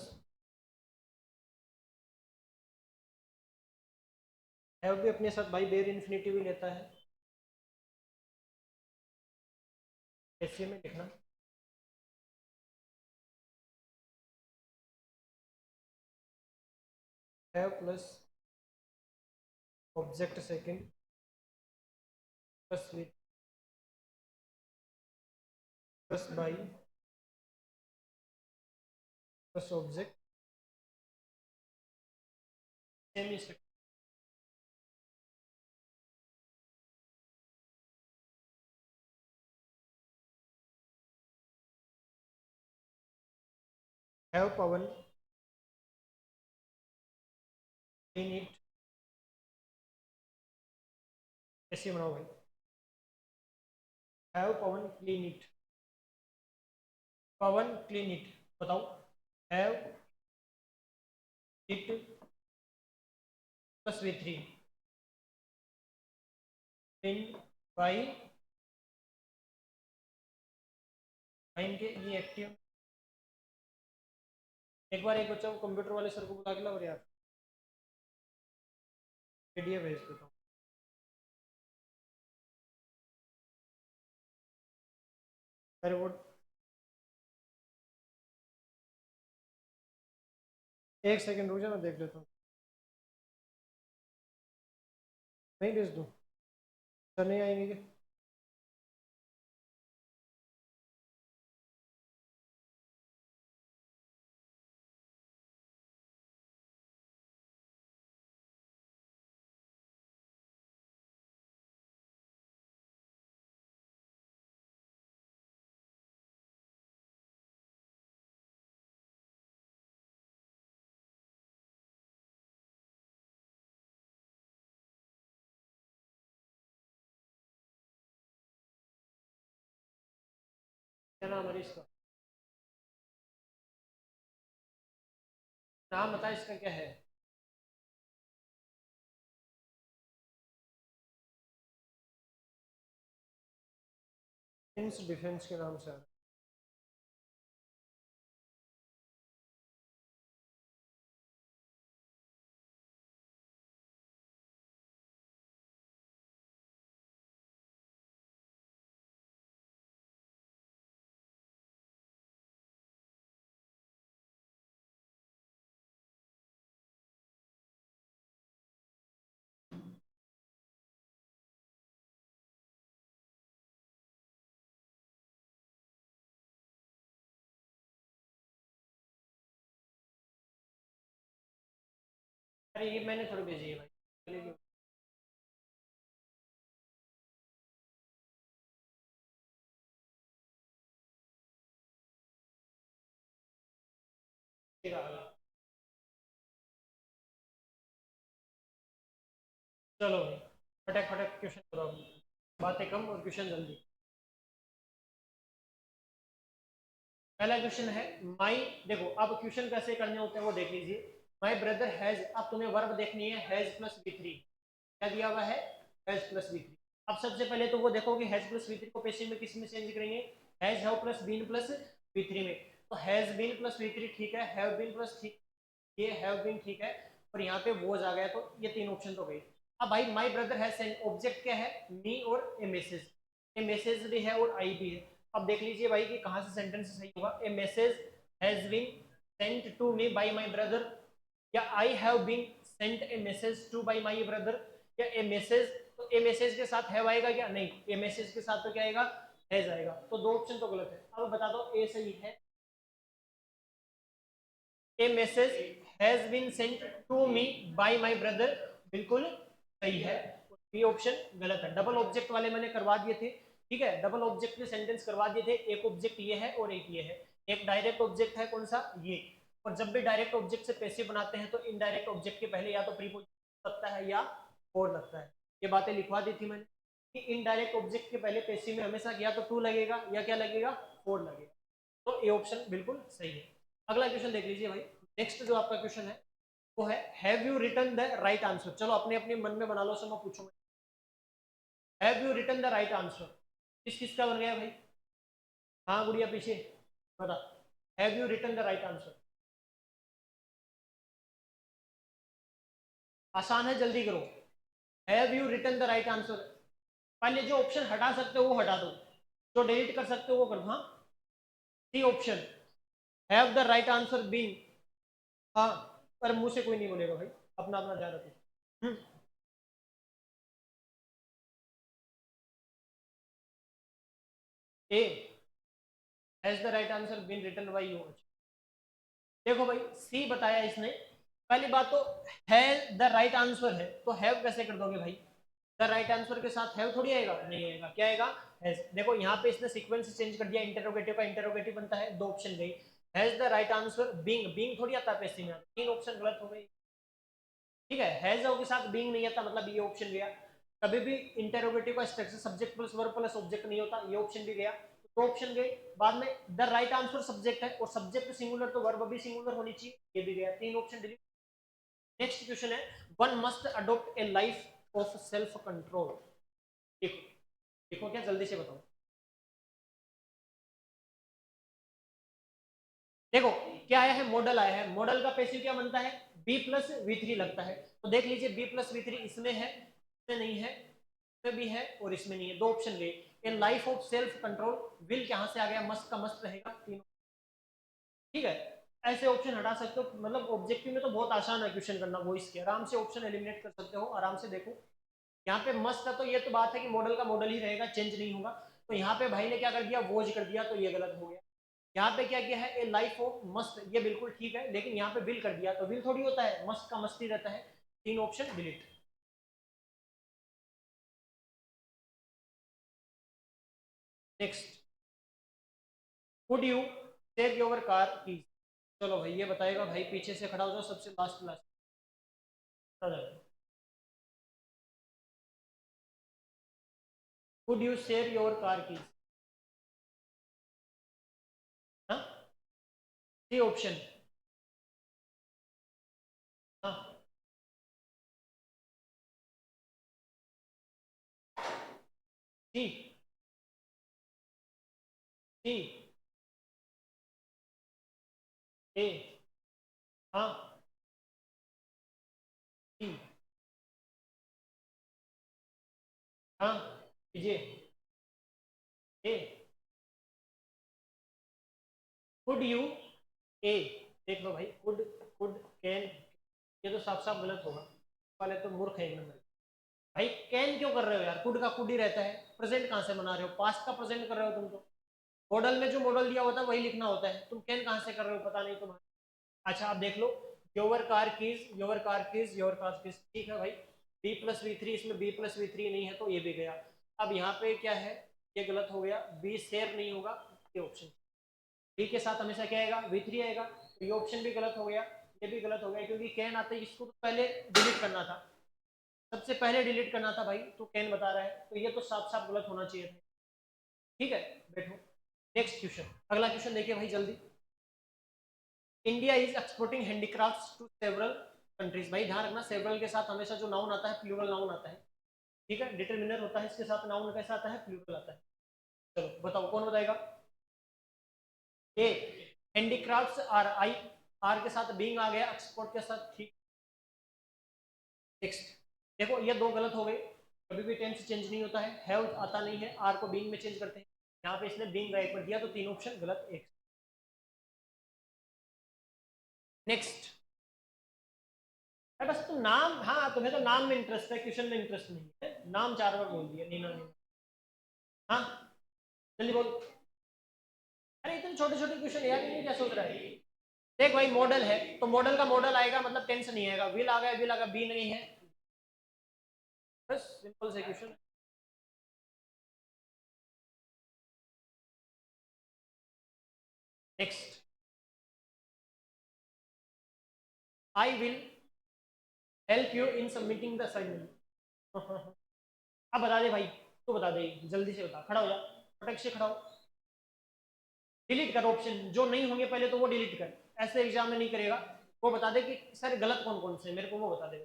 Speaker 1: हैव भी अपने साथ भाई बेर इन्फिनिटी भी लेता है, ऐसे में लिखना, have plus object second plus plus by plus object semi structure have Pawan in it. कैसे बनाओ भाई? Have Pawan clean it, Pawan clean it, बताओ। Have it plus V3 in by के ये एक्टिव। एक बार एक बच्चा को कंप्यूटर वाले सर को बुला के लाओ यार, PDF भेज देता हूँ। अरे वो एक सेकंड रुक जा, मैं देख लेता हूँ। नहीं भेज दूँ? सर नहीं आएंगे क्या? क्या नाम है इसका? नाम बता इसका क्या है? डिफेंस के नाम से आ रहा है। अरे ये मैंने थोड़ी भेजी है भाई, चलेगी। चलो भाई, फटाक फटाक क्वेश्चन बताओ, बातें कम और क्वेश्चन जल्दी। पहला क्वेश्चन है माई, देखो अब क्वेश्चन कैसे करने होते हैं वो देख लीजिए। माई ब्रदर हैज, अब तुम्हें वर्ब देखनी है, हैज प्लस V3। क्या दिया हुआ है? Has plus V3। अब सबसे पहले तो वो देखो कि हैज प्लस V3 को पैसिव में किस में चेंज करेंगे? Has have plus been plus V3 में। तो हैज बीन प्लस V3 ठीक है, हैव बीन प्लस ठीक, ये हैव बीन ठीक है, और यहाँ पे वॉज आ गया, तो ये तीन ऑप्शन तो गई। अब भाई my brother has send, object क्या है? मी और ए मैसेज, ए मैसेज भी है और आई भी है। अब देख लीजिए भाई कि कहाँ से सेंटेंस सही होगा। A message has been sent to me by my brother, या I have been sent a message to by my brother, या ए मैसेज, तो ए मैसेज के साथ हैव आएगा क्या? नहीं, ए मैसेज के साथ तो क्या आएगा? हैज आएगा। तो दो ऑप्शन तो गलत है। अब बता दो ए सही है। A message has been sent to me by my brother बिल्कुल सही है, बी ऑप्शन गलत है। डबल ऑब्जेक्ट वाले मैंने करवा दिए थे, ठीक है, डबल ऑब्जेक्ट के सेंटेंस करवा दिए थे। एक ऑब्जेक्ट ये है और एक ये है। एक डायरेक्ट ऑब्जेक्ट है, कौन सा? ये। और जब भी डायरेक्ट ऑब्जेक्ट से पैसिव बनाते हैं तो इनडायरेक्ट ऑब्जेक्ट के पहले या तो प्रीपोजिशन लगता है या और लगता है। ये बातें लिखवा दी थी मैंने कि इनडायरेक्ट ऑब्जेक्ट के पहले पैसिव में हमेशा या तो टू लगेगा या क्या लगेगा? फोर लगेगा। तो ये ऑप्शन बिल्कुल सही है। अगला क्वेश्चन देख लीजिए भाई। नेक्स्ट जो आपका क्वेश्चन है वो है have you written the right answer. चलो अपने अपने मन में बना लो, सब मैं पूछूंगा। Have you written the right answer, किस किस का बन गया भाई? हाँ गुड़िया पीछे बता, have you written the right answer. आसान है, जल्दी करो। Have you written the right answer. पहले जो ऑप्शन हटा सकते हो वो हटा दो, जो डिलीट कर सकते हो वो कर दो। हाँ, C option, have the right answer been. हाँ, पर मुंह से कोई नहीं बोलेगा भाई, अपना अपना ध्यान रखो। A, has the right answer been written by you. देखो भाई सी बताया इसने, पहली बात तो हैज द राइट आंसर है तो हैव कैसे कर दोगे भाई, द राइट आंसर के साथ हैव थोड़ी आएगा, नहीं आएगा, क्या आएगा हैज। देखो यहाँ पे इसने सीक्वेंस चेंज कर दिया, इंटरोगेटिव का इंटरोगेटिव बनता है, दो ऑप्शन गई, has the right answer being, being थोड़ी आता है पैसे में, तीन ऑप्शन गलत हो गए, ठीक है, हैज के साथ बीइंग नहीं आता मतलब ये ऑप्शन गया। कभी भी इंटरोगेटिव का structure subject plus verb plus object नहीं होता, ये ऑप्शन भी गया, तो ऑप्शन गए। बाद में द राइट आंसर सब्जेक्ट है और सब्जेक्ट सिंगुलर तो वर्ब भी सिंगुलर होनी चाहिए, ये भी गया, तीन ऑप्शन डिलीट। नेक्स्ट क्वेश्चन है one must adopt a life of self control. देखो देखो क्या जल्दी से बताओ, देखो क्या आया है, मॉडल आया है, मॉडल का पैसिव क्या बनता है, बी प्लस वी थ्री लगता है, तो देख लीजिए बी प्लस वी थ्री इसमें है, इसमें नहीं है, इसमें भी है और इसमें नहीं है, दो ऑप्शन गए। In life of self control, will कहां से आ गया, मस्ट का मस्ट रहेगा, तीनों, ठीक है, ऐसे ऑप्शन हटा सकते हो, मतलब ऑब्जेक्टिव में तो बहुत आसान है क्वेश्चन करना, वो इसके आराम से ऑप्शन एलिमिनेट कर सकते हो आराम से। देखो यहाँ पे मस्ट है तो ये तो बात है कि मॉडल का मॉडल ही रहेगा, चेंज नहीं होगा, तो यहाँ पे भाई ने क्या कर दिया, वोज कर दिया, तो ये गलत हो गया। यहाँ पे क्या किया है, ए लाइफ ऑफ मस्ट, ये बिल्कुल ठीक है, लेकिन यहाँ पे विल कर दिया, तो विल थोड़ी होता है, मस्ट का मस्ट ही रहता है, तीन option delete. Next, would you take your car की, चलो भाई ये बताएगा, भाई पीछे से खड़ा हो जाओ, सबसे last last. Would you share your car की, हाँ, सी ऑप्शन, हाँ, सी, सी, ए, हाँ, सी, हाँ, कीजिए, ए, कुड यू, ए, देख लो भाई, कुड कैन, ये तो साफ साफ गलत होगा, वाले तो मूर्ख है एक नंबर। भाई कैन क्यों कर रहे हो यार, कुड का कुड ही रहता है, प्रेजेंट कहाँ से बना रहे हो, पास्ट का प्रेजेंट कर रहे हो तुम तो, मॉडल में जो मॉडल दिया होता है वही लिखना होता है, तुम कैन कहाँ से कर रहे हो पता नहीं तुम्हारा। अच्छा आप देख लो, your car keys, your car keys, your car keys, ठीक है भाई, बी प्लस वी थ्री, इसमें बी प्लस वी थ्री नहीं है तो ये भी गया। अब यहाँ पे क्या है, ये गलत हो गया, बी शेयर नहीं होगा, ये ऑप्शन, बी के साथ हमेशा क्या आएगा, वी थ्री आएगा, तो ये ऑप्शन भी गलत हो गया, ये भी गलत हो गया, क्योंकि कैन आते ही इसको तो पहले डिलीट करना था, सबसे पहले डिलीट करना था भाई, तो कैन बता रहा है, तो ये तो साफ साफ गलत होना चाहिए था, ठीक है, बैठो। नेक्स्ट क्वेश्चन, अगला क्वेश्चन देखिए भाई जल्दी। India is exporting handicrafts to several countries, भाई ध्यान रखना सेवरल के साथ हमेशा जो नाउन आता है प्लूरल नाउन आता है, ठीक है, डिटरमिनर होता है इसके साथ, नाउन कैसा आता है, प्लूरल आता है। चलो बताओ कौन बताएगा, ए, हैंडीक्राफ्ट्स, आर आई, आर के साथ बीइंग आ गया, एक्सपोर्ट के साथ, ठीक। नेक्स्ट, देखो ये दो गलत हो गए, कभी भी टेंस चेंज नहीं होता है, हैव आता नहीं है, आर को बीइंग में चेंज करते हैं, यहाँ पे इसने बीइंग राइट पर दिया, तो तीन ऑप्शन गलत, एक। नेक्स्ट, बस तुम नाम, हाँ तुम्हें तो नाम में इंटरेस्ट है, क्वेश्चन में इंटरेस्ट नहीं है, नाम चार बार बोल दिया, नीना नीना, हाँ जल्दी बोल, अरे इतने छोटे छोटे क्वेश्चन यार, ये क्या सोच रहा है। देख भाई मॉडल है तो मॉडल का मॉडल आएगा मतलब टेंस नहीं आएगा, विल आ गया, विल आ गया, बी नहीं है, बस सिंपल से question. Next, I will help you in submitting the assignment. अब बता दे भाई, तू बता दे, जल्दी से बता, खड़ा हो जा, फटक से खड़ा हो, डिलीट कर ऑप्शन जो नहीं होंगे पहले तो वो डिलीट कर, ऐसे एग्जाम में नहीं करेगा, वो बता दे कि सर गलत कौन कौन से मेरे को वो बता दे।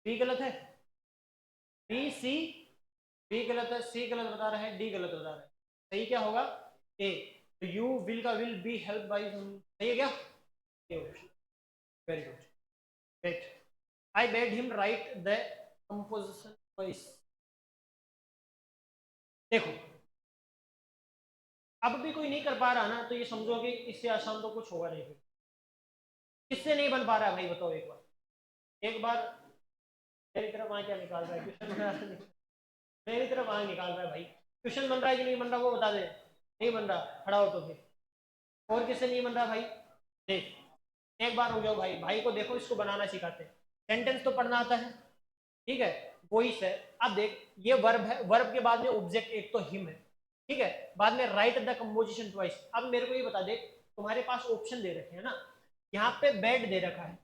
Speaker 1: बी गलत है, बी सी, बी गलत है, सी गलत बता रहा है, डी गलत बता रहा है, सही क्या होगा, ए, तो यू विल का विल बी हेल्प बाई, सही है क्या, very good, great. I bed him right the composition voice, देखो अब भी कोई नहीं कर पा रहा ना, तो ये समझो कि इससे आसान तो कुछ होगा नहीं, फिर किससे नहीं बन पा रहा है भाई बताओ एक बार, एक बार मेरी तरफ आए क्या निकाल रहा है क्वेश्चन, मेरी तरफ आए निकाल रहा है भाई, क्वेश्चन बन रहा है कि नहीं बन रहा वो बता दे। नहीं बन रहा, खड़ा हो तो फिर। और किससे नहीं बन रहा भाई? देख, एक बार हो जाओ भाई, भाई को देखो, इसको बनाना सिखाते हैं। सेंटेंस तो पढ़ना आता है, ठीक है, वॉइस है। अब देख, ये वर्ब है, वर्ब के बाद में ऑब्जेक्ट एक तो हिम है, ठीक है, बाद में राइट द कंपोजिशन ट्वाइस। अब मेरे को ये बता दे, तुम्हारे पास ऑप्शन दे रखे हैं ना, यहाँ पे बेड दे रखा है,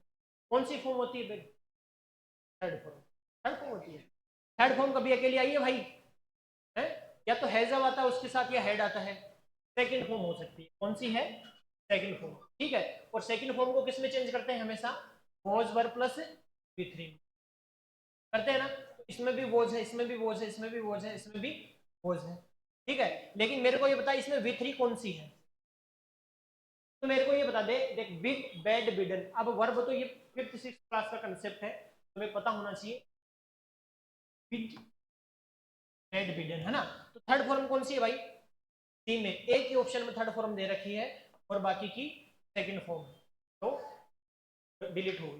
Speaker 1: कौन सी फॉर्म होती है bed? Third form. Third form होती है। थर्ड फॉर्म कभी अकेली आई है भाई? है? या तो हैज आता है उसके साथ, या हेड आता है। सेकंड फॉर्म हो सकती है, कौन सी है? सेकंड फॉर्म, ठीक है। और सेकंड फॉर्म को किस में चेंज करते हैं हमेशा? वॉज वर्ब प्लस V3 करते हैं ना। तो इसमें भी वॉज है, इसमें भी वॉज है, इसमें भी वॉज है, इसमें भी वॉज है, ठीक है। लेकिन मेरे को ये बता, इसमें V3 कौन सी है? तो मेरे को ये बता दे, देख, बिग बैड बिडन। अब वर्ब तो ये फिफ्थ सिक्स क्लास का कंसेप्ट है, तुम्हें पता होना चाहिए। बिग बैड बिडन है ना। तो थर्ड फॉर्म कौन सी है भाई? सी में एक ही ऑप्शन में थर्ड फॉर्म दे रखी है, और बाकी की सेकंड फॉर्म, तो डिलीट होगी,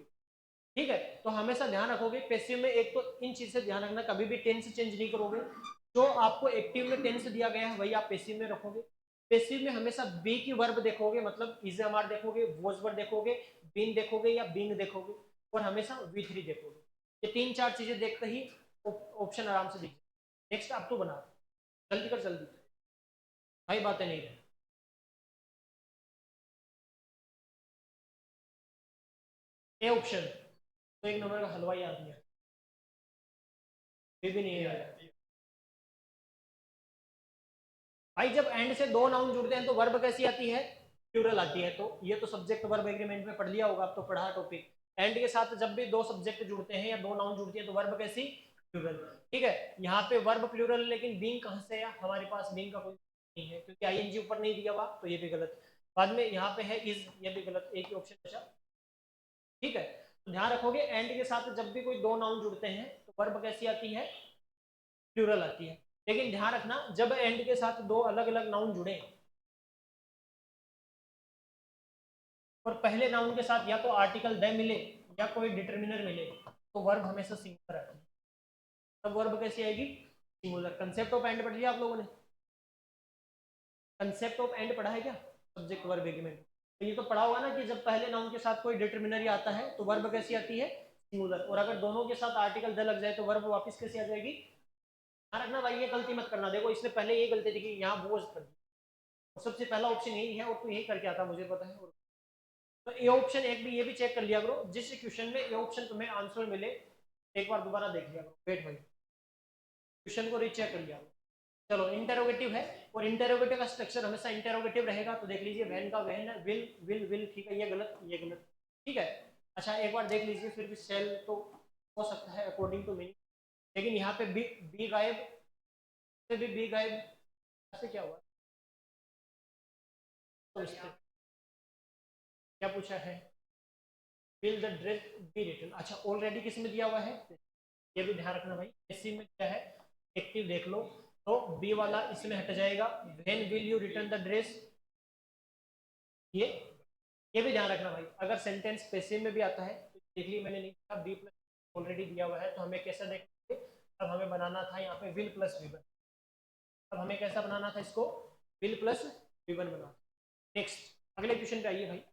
Speaker 1: ठीक है। तो हमेशा ध्यान रखोगे पैसिव में, एक तो इन चीज से ध्यान रखना, कभी भी टेंस चेंज नहीं करोगे। जो आपको एक्टिव में टेंस दिया गया है वही आप पैसिव में रखोगे। पैसिव में हमेशा बी की वर्ब देखोगे, मतलब इज एम देखोगे, वॉज वर्ब देखोगे, बीन देखोगे या बींग देखोगे, और हमेशा V3 देखोगे। ये तीन चार चीजें देखते ही ऑप्शन आराम से दिख जाए। नेक्स्ट आप तो बना, जल्दी कर जल्दी भाई, बातें नहीं रहे। ए ऑप्शन तो एक नंबर का हलवाई आदमी है, भी नहीं आया भाई। जब एंड से दो नाउन जुड़ते हैं तो वर्ब कैसी आती है? प्लूरल आती है। तो ये तो सब्जेक्ट वर्ब एग्रीमेंट में पढ़ लिया होगा, अब तो पढ़ा टॉपिक। एंड के साथ जब भी दो सब्जेक्ट जुड़ते हैं या दो नाउन जुड़ती है तो वर्ब कैसी? प्लूरल, ठीक है। यहाँ पे वर्ब प्लूरल, लेकिन बीइंग कहाँ से है? हमारे पास बीइंग का कोई नहीं है, क्योंकि आईएनजी ऊपर नहीं दिया हुआ, तो ये भी गलत। बाद में यहाँ पे है इज, ये भी गलत, एक ही ऑप्शन बचा, ठीक है। तो ध्यान रखोगे, एंड के साथ जब भी कोई दो नाउन जुड़ते हैं तो वर्ब कैसी आती है? प्लूरल आती है। लेकिन ध्यान रखना, जब एंड के साथ दो अलग अलग नाउन जुड़े और पहले नाउन के साथ या तो आर्टिकल द मिले या कोई डिटर्मिनर मिले, तो वर्ब हमेशा सिंगुलर आती है। तब वर्ब कैसी आएगी? सिंगुलर। कंसेप्ट ऑफ एंड पढ़ लिया आप लोगों ने? कंसेप्ट ऑफ एंड पढ़ा है क्या? Subject verb agreement. तो ये तो पढ़ा होगा ना कि जब पहले नाउन के साथ कोई डिटर्मिनर आता है तो वर्ब कैसी आती है? सिंगुलर। और अगर दोनों के साथ आर्टिकल द लग जाए तो वर्ब वापस कैसी आ जाएगी? ध्यान रखना भाई, ये गलती मत करना। देखो, इसने पहले ये गलती थी कि यहाँ बोझ कर दी, और सबसे पहला ऑप्शन यही है, और तू यही करके आता, मुझे पता है। तो ये ऑप्शन एक भी, ये भी चेक कर लिया करो, जिस क्वेश्चन में ये ऑप्शन तुम्हें आंसर मिले एक बार दोबारा देख लिया करो। वेट भाई, क्वेश्चन को रीचेक कर लिया करो। चलो, इंटेरोगेटिव है, और इंटेरोगेटिव का स्ट्रक्चर हमेशा इंटेरोगेटिव रहेगा। तो देख लीजिए, वैन का वैन, विल, ठीक है, ये गलत, ये गलत, ठीक है। अच्छा, एक बार देख लीजिए, फिर भी सेल तो हो सकता है अकॉर्डिंग टू मीनिंग, लेकिन यहाँ पे बी, बी गायब, से भी बी गायब, ऐसे क्या हुआ? तो इससे क्या पूछा है? Will the dress be return. अच्छा, ऑलरेडी किस में दिया हुआ है? ये भी ध्यान रखना भाई, इसी में क्या है? एक्टिव देख लो, तो बी वाला इसमें हट जाएगा। When will you return the dress, ये ये भी ध्यान रखना भाई। अगर सेंटेंस पैसिव में भी आता है तो देख ली मैंने, नहीं दिया, बी प्लस ऑलरेडी दिया हुआ है, तो हमें कैसा देखेंगे? अब हमें बनाना था यहाँ पे विल प्लस वी वन। अब हमें कैसा बनाना था इसको? विल प्लस वी वन बनाना। नेक्स्ट, अगले क्वेश्चन पे आइए भाई।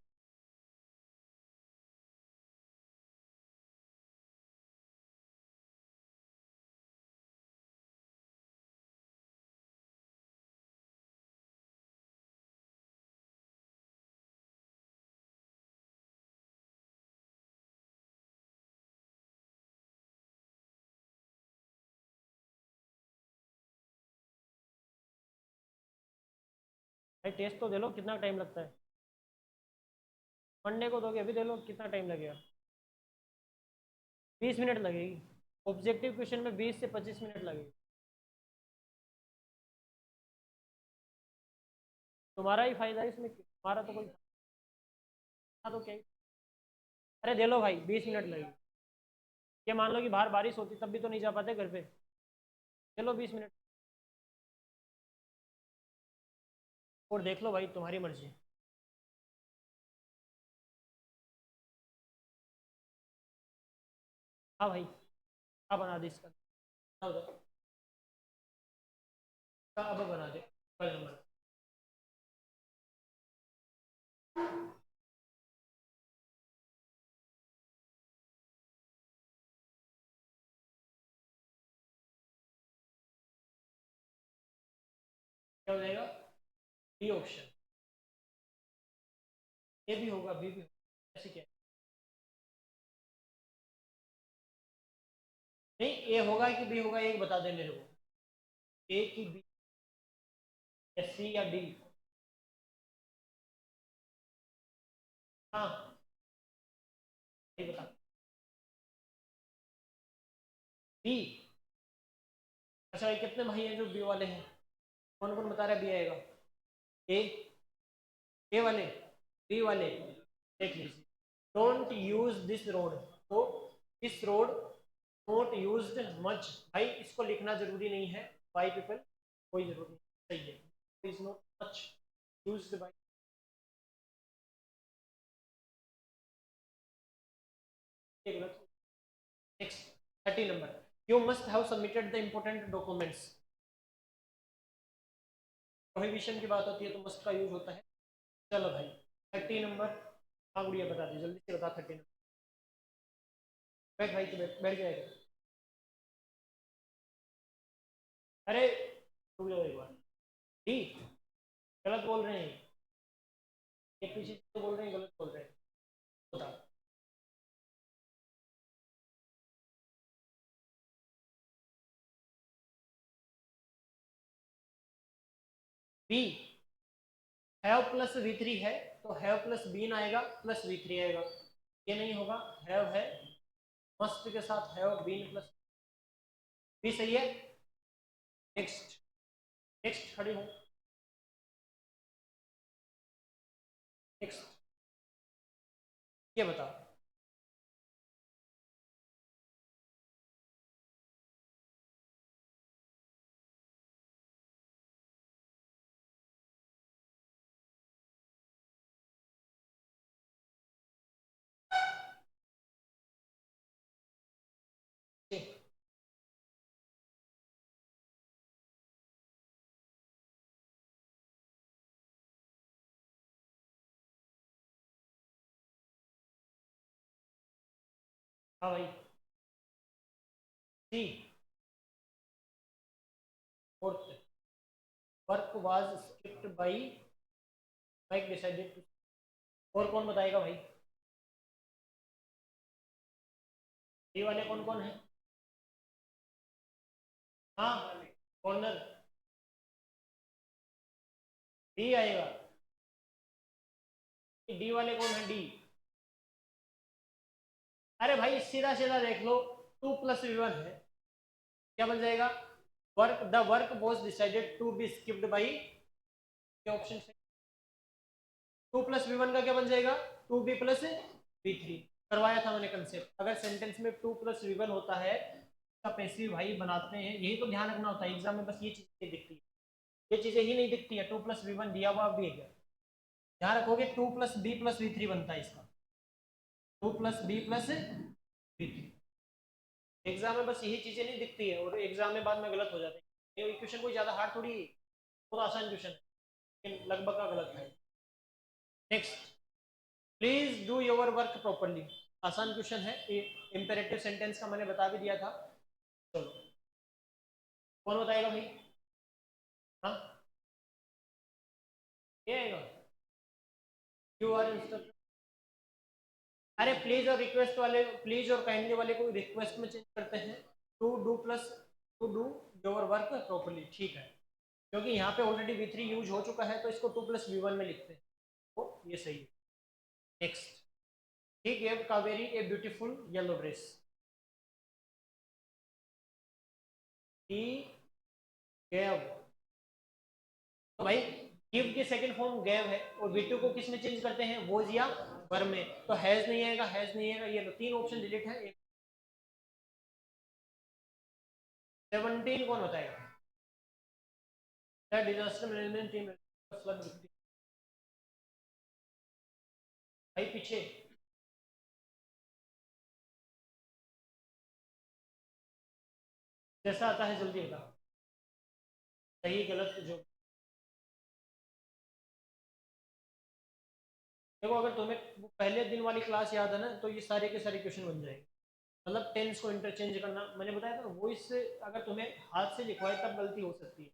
Speaker 1: भाई टेस्ट तो दे लो, कितना टाइम लगता है? मंडे को दोगे, अभी दे लो, कितना टाइम लगेगा? 20 मिनट लगेगी। ऑब्जेक्टिव क्वेश्चन में 20 से 25 मिनट लगेगी। तुम्हारा ही फायदा है इसमें, तुम्हारा तो कोई तो क्या ही। अरे दे लो भाई, 20 मिनट लगेगी। ये मान लो कि बाहर बारिश होती तब भी तो नहीं जा पाते घर पे। चलो 20 मिनट और देख लो भाई, तुम्हारी मर्जी। हाँ भाई, हाँ बना दे इसका। हाँ, अब बना दे कल नंबर। क्या हो जाएगा? B option. ए भी होगा, बी भी होगा, ऐसे क्या? नहीं, ए होगा कि बी होगा, एक बता दे मेरे को, ए की बी, या सी या डी? हाँ, ये बता। बी। अच्छा, ये कितने भाई हैं जो बी वाले हैं? कौन कौन बता रहा है बी आएगा? ए, ए वाले, बी वाले, देख लीजिए। डोंट यूज दिस रोड, तो इस रोड नॉट यूज्ड मच, भाई इसको लिखना जरूरी नहीं है, बाई पीपल कोई जरूरी नहीं, सही है, is not much used by. Next, 30 number, you must have submitted the important documents. Prohibition की बात होती है तो मस्ट का यूज होता है। चलो भाई, 30 नंबर, हाँ गुड़िया बता दी, जल्दी से बता 30 नंबर। बैठ भाई, तो बैठ जाएगा। अरे रुक जाओ एक बार, डी गलत बोल रहे हैं, एक पीछे तो बोल रहे हैं, गलत बोल रहे हैं, बता। B, have plus V three है, तो हैव प्लस बीन आएगा, प्लस वी थ्री आएगा, ये नहीं होगा, हैव है, मस्ट के साथ हैव बीन प्लस बी, सही है। नेक्स्ट, नेक्स्ट खड़ी हो, नेक्स्ट, ये बताओ। हाँ भाई, see, fourth, work was skipped by, bike decided to, और कौन बताएगा भाई? ये वाले कौन कौन है? हाँ, कॉर्नर, डी आएगा। डी वाले कौन है, डी? अरे भाई सीधा सीधा देख लो, टू प्लस वी वन है, क्या बन जाएगा? Work, the work was decided to be skipped by, क्या ऑप्शन है? टू प्लस वी वन का क्या बन जाएगा? To be plus V three. करवाया था मैंने कंसेप्ट, अगर सेंटेंस में टू प्लस वी वन होता है का पैसिव भाई बनाते हैं, यही तो ध्यान रखना होता है एग्जाम में, बस ये चीजें दिखती है, ये चीजें ही नहीं दिखती है, टू प्लस वी वन दिया हुआ भी है क्या? ध्यान रखोगे, to plus be plus V three बनता है इसका, to plus be plus V three. Exam में बस यही चीजें नहीं दिखती है, और एग्जाम में बाद में गलत हो जाते हैं, ये क्वेश्चन कोई ज्यादा हार्ड थोड़ी है, बहुत आसान क्वेश्चन है, लेकिन लगभग का गलत है। Next, please do your work properly, आसान क्वेश्चन है, इंपेरेटिव सेंटेंस का मैंने बता भी दिया था। चलो, कौन बताएगा भाई? हाँ, ये आएगा, यू आर इंस्ट्रक्टर। अरे प्लीज और रिक्वेस्ट वाले, प्लीज और काइंडली वाले को रिक्वेस्ट में चेंज करते हैं, to do plus to do your work properly, ठीक है, क्योंकि यहाँ पे ऑलरेडी वी थ्री यूज हो चुका है, तो इसको टू प्लस वी वन में लिखते हैं, तो ये सही है। Next, he gave Kaveri a beautiful yellow dress, he gave, तो भाई गिव की सेकंड फॉर्म गैव है, और वी2 को किस में चेंज करते हैं, वोज या वर में, तो हैज नहीं आएगा, हैज नहीं आएगा, ये तीन ऑप्शन डिलीट है। 17 कौन बताएगा? Disaster management team, flood victim, भाई पीछे, जैसा आता है जल्दी बता, सही गलत जो देखो अगर तुम्हें वो पहले दिन वाली क्लास याद है ना, तो ये सारे के सारे क्वेश्चन बन जाएंगे। मतलब टेंस को इंटरचेंज करना मैंने बताया था, वॉइस अगर तुम्हें हाथ से लिखवाए तब गलती हो सकती है।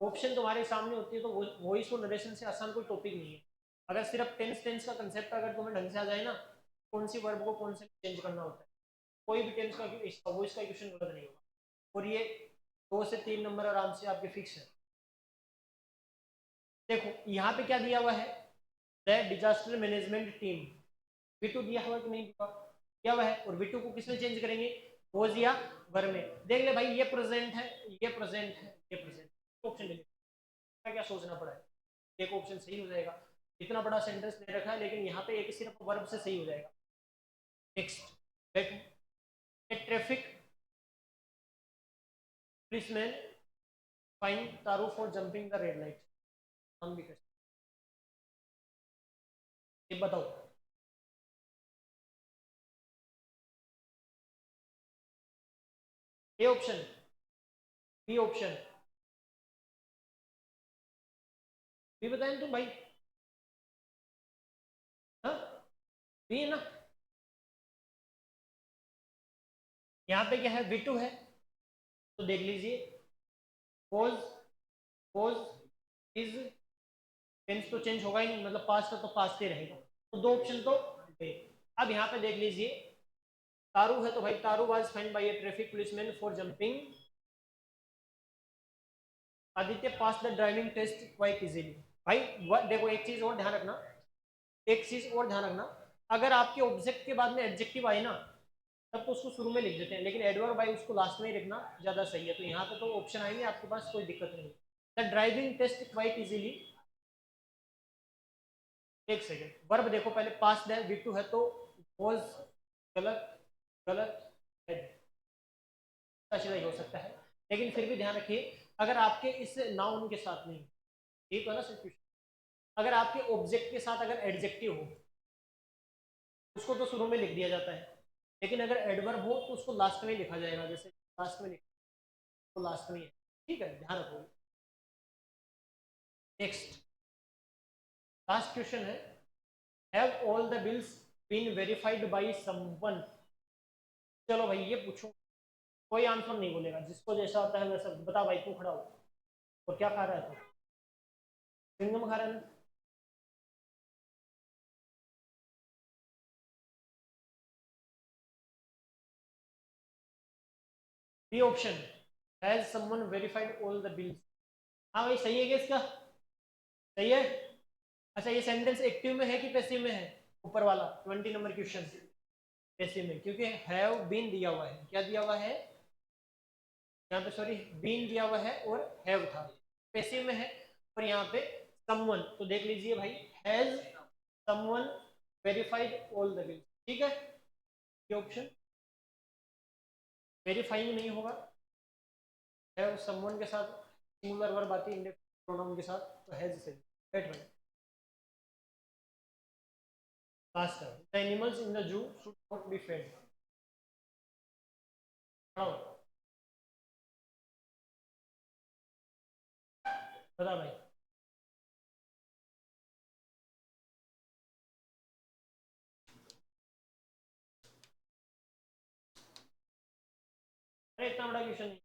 Speaker 1: ऑप्शन तुम्हारे सामने होती है, तो वॉइस और नरेशन से आसान कोई टॉपिक नहीं है। अगर सिर्फ टेंस टेंस का कंसेप्ट अगर तुम्हें ढंग से आ जाए ना, कौन सी वर्ब को कौन से चेंज करना होता है, कोई भी टेंस का वॉइस का क्वेश्चन गलत नहीं होगा। और ये 2 से 3 नंबर आराम से आपके फिक्स है। देखो यहाँ पे क्या दिया हुआ है, the disaster management team. V2 दिया हुआ कि नहीं दिया हुआ है, और V2 को किसमें चेंज करेंगे, वॉज या वर में। देख ले भाई, ये प्रेजेंट है, ये प्रेजेंट है, ये प्रेजेंट। ऑप्शन ले क्या सोचना पड़ा है, एक ऑप्शन सही हो जाएगा। इतना बड़ा सेंटेंस दे रखा है, लेकिन यहाँ पे एक सिर्फ वर्ब से सही हो जाएगा। Next, traffic policeman fine Taru for jumping the red light. हम भी कर, ये बताओ। A option, B option, B बताएं तुम भाई। हाँ, बी है ना। यहाँ पे क्या है, V2 है, तो देख लीजिए, was was is, टेंस तो चेंज होगा ही नहीं, मतलब पास्ट का तो पास्ट ही रहेगा, तो 2 ऑप्शन तो गए। अब यहाँ पे देख लीजिए, तारू है तो भाई Taru was fined by a traffic policeman for jumping, Aditya pass the driving test quite easily. भाई देखो एक चीज और ध्यान रखना, एक चीज और ध्यान रखना, अगर आपके ऑब्जेक्ट के बाद में एडजेक्टिव आए ना, तब तो उसको शुरू में लिख देते हैं, लेकिन एडवर्ब बाई उसको लास्ट में ही लिखना ज्यादा सही है। तो यहाँ पे तो ऑप्शन आएंगे आपके पास, कोई दिक्कत नहीं। The driving test quite easily. एक सेकेंड, वर्ब देखो पहले, पास है, V2 है, तो वॉज गलत, गलत ही हो सकता है, लेकिन फिर भी ध्यान रखिए, अगर आपके इस नाउन के साथ नहीं, ये तो है ना सिचुएशन, अगर आपके ऑब्जेक्ट के साथ अगर एडजेक्टिव हो, उसको तो शुरू में लिख दिया जाता है, लेकिन अगर एडवर्ब हो तो उसको लास्ट में लिखा जाएगा, जैसे लास्ट में तो लास्ट में है। ठीक है, ध्यान रखो। नेक्स्ट, लास्ट क्वेश्चन है, have all the bills been verified by someone. चलो भाई ये पूछो, कोई आंसर नहीं बोलेगा, जिसको जैसा आता है वैसा बता। भाई तू खड़ा हो, और क्या खा रहा है तू, चिंगम खा रहा है ना। B option, has someone verified all the bills. हाँ भाई सही है क्या इसका, सही है। अच्छा ये सेंटेंस एक्टिव में है कि पैसिव में है, ऊपर वाला 20 नंबर क्वेश्चन, पैसिव में, क्योंकि हैव बीन दिया हुआ है, क्या दिया हुआ है यहाँ पे, सॉरी बीन दिया हुआ है और हैव था, पैसिव में है। और यहाँ पे समवन, तो देख लीजिए भाई, has someone verified all the bills. ठीक है, ये ऑप्शन वेरीफाइंग नहीं होगा, हैव समवन के साथ सिंगुलर वर्ब आती है इंडेक्स प्रोनाउन के साथ, तो हैज से राइट में। लास्ट है, the animals in the zoo should not be fed. बता भाई। अरे इतना बड़ा क्वेश्चन नहीं।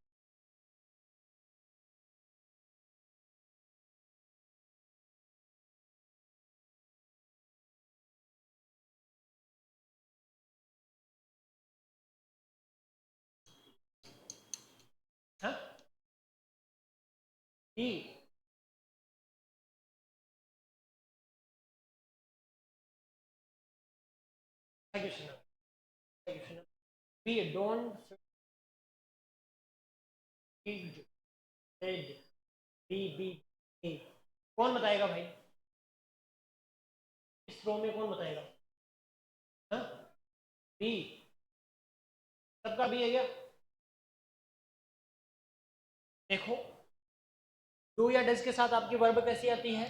Speaker 1: हाँ, ई, क्या क्वेश्चन है, क्या क्वेश्चन है, B don't feed fed, B कौन बताएगा भाई, इस रो में कौन बताएगा। हाँ, बी, सबका बी है क्या। देखो, डू या डज के साथ आपकी वर्ब कैसी आती है,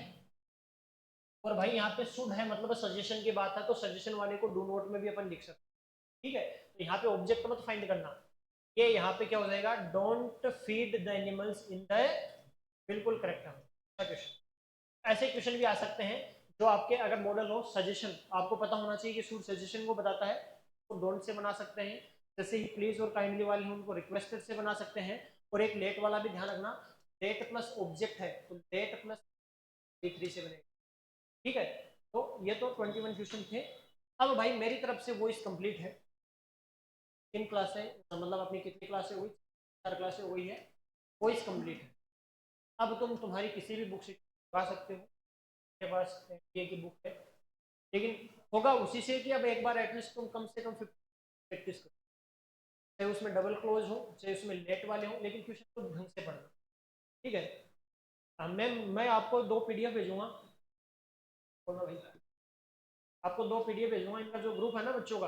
Speaker 1: और भाई यहाँ पे शुड है, मतलब सजेशन की बात है, तो सजेशन वाले को डू नोट में भी अपन लिख सकते हैं। ठीक है, तो यहाँ पे ऑब्जेक्ट मत फाइंड करना, ये यहाँ पे क्या हो जाएगा, don't feed the animals in the, बिल्कुल करेक्ट है क्वेश्चन। ऐसे क्वेश्चन भी आ सकते हैं जो आपके अगर मॉडल हो सजेशन, आपको पता होना चाहिए कि सूट सजेशन को बताता है, तो डोंट से बना सकते हैं। जैसे ही प्लीज और काइंडली वाले हैं उनको रिक्वेस्टेड से बना सकते हैं। और एक लेट वाला भी ध्यान रखना, लेट प्लस ऑब्जेक्ट है तो लेट प्लस P3 से बनेगा, ठीक है। तो ये तो 21 क्वेश्चन थे। अब भाई मेरी तरफ से वॉइस कंप्लीट है। 3 क्लासें, मतलब अपनी कितनी क्लासें हुई, 4 क्लासें हुई है, वॉइस कंप्लीट है। अब तुम तुम्हारी किसी भी बुक से पढ़ा सकते हो, मेरे पास एमबीए की बुक है, लेकिन होगा उसी से कि अब एक बार एटलीस्ट तुम कम से कम 50 प्रैक्टिस करो, चाहे उसमें डबल क्लोज हो चाहे उसमें लेट वाले हो, लेकिन क्वेश्चन तो ढंग से पढ़ना, ठीक है। मैं आपको 2 पीडीएफ भेजूंगा, बोलो भाई, आपको 2 पीडीएफ भेजूंगा, इनका जो ग्रुप है ना बच्चों का,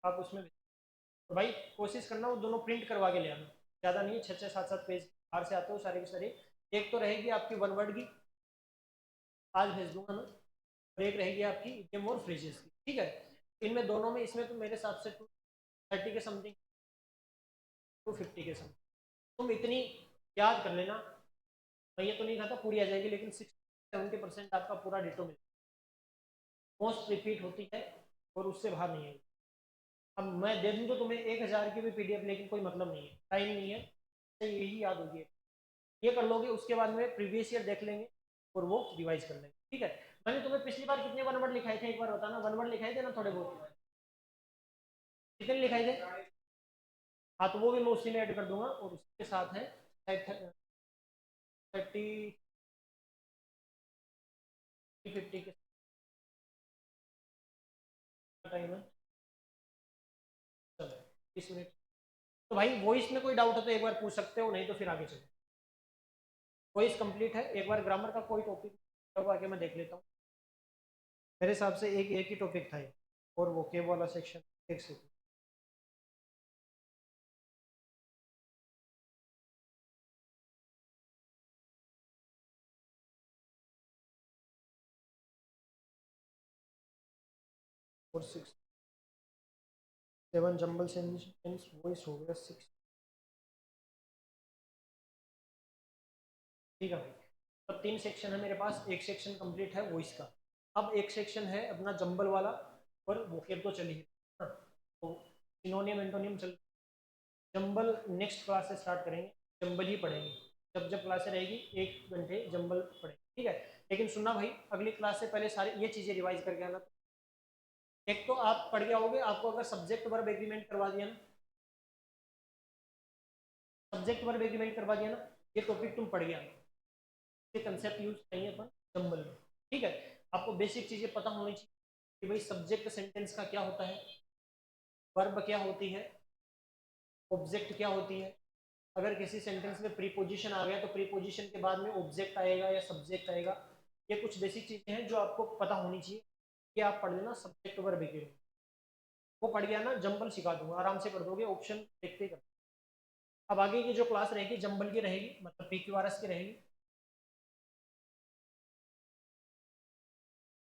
Speaker 1: आप उसमें तो भाई कोशिश करना वो दोनों प्रिंट करवा के ले आना, ज़्यादा नहीं, 6-6 7-7 पेज बाहर से आते हो सारे के सारे। एक तो रहेगी आपकी 1 वर्ड की, आज भेज दूंगा मैं, और एक रहेगी आपकी इडियम और फ्रेजेस की, ठीक है। इनमें दोनों में, इसमें तो मेरे हिसाब से 230 के समथिंग, 250 के समथिंग तुम इतनी याद कर लेना। मैं ये तो नहीं कहता पूरी आ जाएगी, लेकिन 60-70% आपका पूरा डिटो मिलेगा, मोस्ट रिपीट होती है और उससे बाहर नहीं आएगी। अब मैं दे दूँ तो तुम्हें 1000 की भी पीडीएफ, लेकिन कोई मतलब नहीं है, टाइम नहीं है, तो यही याद होगी, ये कर लोगे, उसके बाद में प्रीवियस ईयर देख लेंगे और वो रिवाइज कर लेंगे, ठीक है। मैंने तुम्हें पिछली बार कितने 1 वर्ड लिखाए थे, एक बार बताना, 1 वर्ड लिखाए थे ना थोड़े बहुत, कितने लिखाए थे? हाँ तो वो भी मैं उसी में ऐड कर दूंगा, और उसके साथ है 30 50 के टाइम है, चलो 20 मिनट। तो भाई वॉइस में कोई डाउट है तो एक बार पूछ सकते हो, नहीं तो फिर आगे चलो। वॉइस कंप्लीट है, एक बार ग्रामर का कोई टॉपिक आके मैं देख लेता हूँ। मेरे हिसाब से एक ही टॉपिक था ये, और वो केब वाला सेक्शन एक से। और 6 7 जंबल सेंटेंस वॉइस हो गया 6, ठीक है भाई। अब 3 सेक्शन है मेरे पास, एक सेक्शन कंप्लीट है वॉइस का, अब एक सेक्शन है अपना जंबल वाला, और वोकेब तो चली है हाँ, तो सिनोनियम एंटोनियम चल, जंबल नेक्स्ट क्लास से स्टार्ट करेंगे, जंबल ही पढ़ेंगे, जब जब क्लासें रहेगी 1 घंटे जंबल पढ़ेंगे, ठीक है। लेकिन सुनना भाई, अगली क्लास से पहले सारी ये चीज़ें रिवाइज करके आना। एक तो आप पढ़ के आओगे, आपको अगर सब्जेक्ट वर्ब एग्रीमेंट करवा दिया ना, सब्जेक्ट वर्ब एग्रीमेंट करवा दिया ना, ये टॉपिक तुम पढ़ गया, ये कंसेप्ट यूज करेंगे अपन जंबल में, ठीक है। आपको बेसिक चीजें पता होनी चाहिए कि भाई सब्जेक्ट सेंटेंस का क्या होता है, वर्ब क्या होती है, ऑब्जेक्ट क्या होती है, अगर किसी सेंटेंस में प्रीपोजिशन आ गया तो प्रीपोजिशन के बाद में ऑब्जेक्ट आएगा या सब्जेक्ट आएगा, ये कुछ बेसिक चीजें हैं जो आपको पता होनी चाहिए, कि आप पढ़ लेना सब्जेक्ट वर्ब एग्रीमेंट, वो पढ़ गया ना जंबल सिखा दूंगा, आराम से कर दोगे, ऑप्शन देखते ही कर। अब आगे की जो क्लास रहेगी जंबल की रहेगी, मतलब PQRS की रहेगी।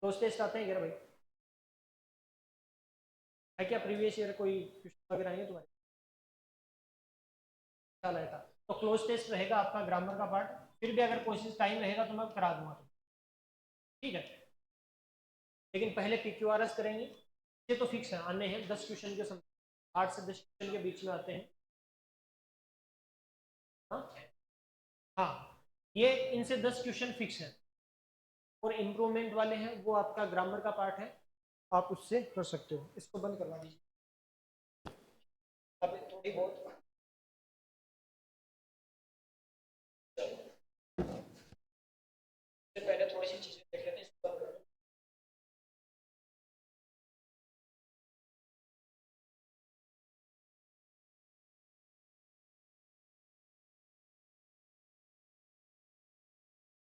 Speaker 1: क्लोज टेस्ट आते हैं क्या भाई, है क्या प्रीवियस ईयर कोई क्वेश्चन वगैरह है तुम्हारे ख्याल आया था? तो क्लोज टेस्ट रहेगा आपका ग्रामर का पार्ट, फिर भी अगर कोशिश टाइम रहेगा तो मैं करा दूंगा तुम, ठीक है। लेकिन पहले PQRS करेंगे, ये तो फिक्स है, आने हैं 10 क्वेश्चन के समय, 8 से 10 क्वेश्चन के बीच में आते हैं, हाँ हाँ, ये इनसे 10 क्वेश्चन फिक्स है, और इम्प्रूवमेंट वाले हैं वो आपका ग्रामर का पार्ट है, आप उससे कर सकते हो। इसको बंद करवा दीजिए, अब थोड़ी बहुत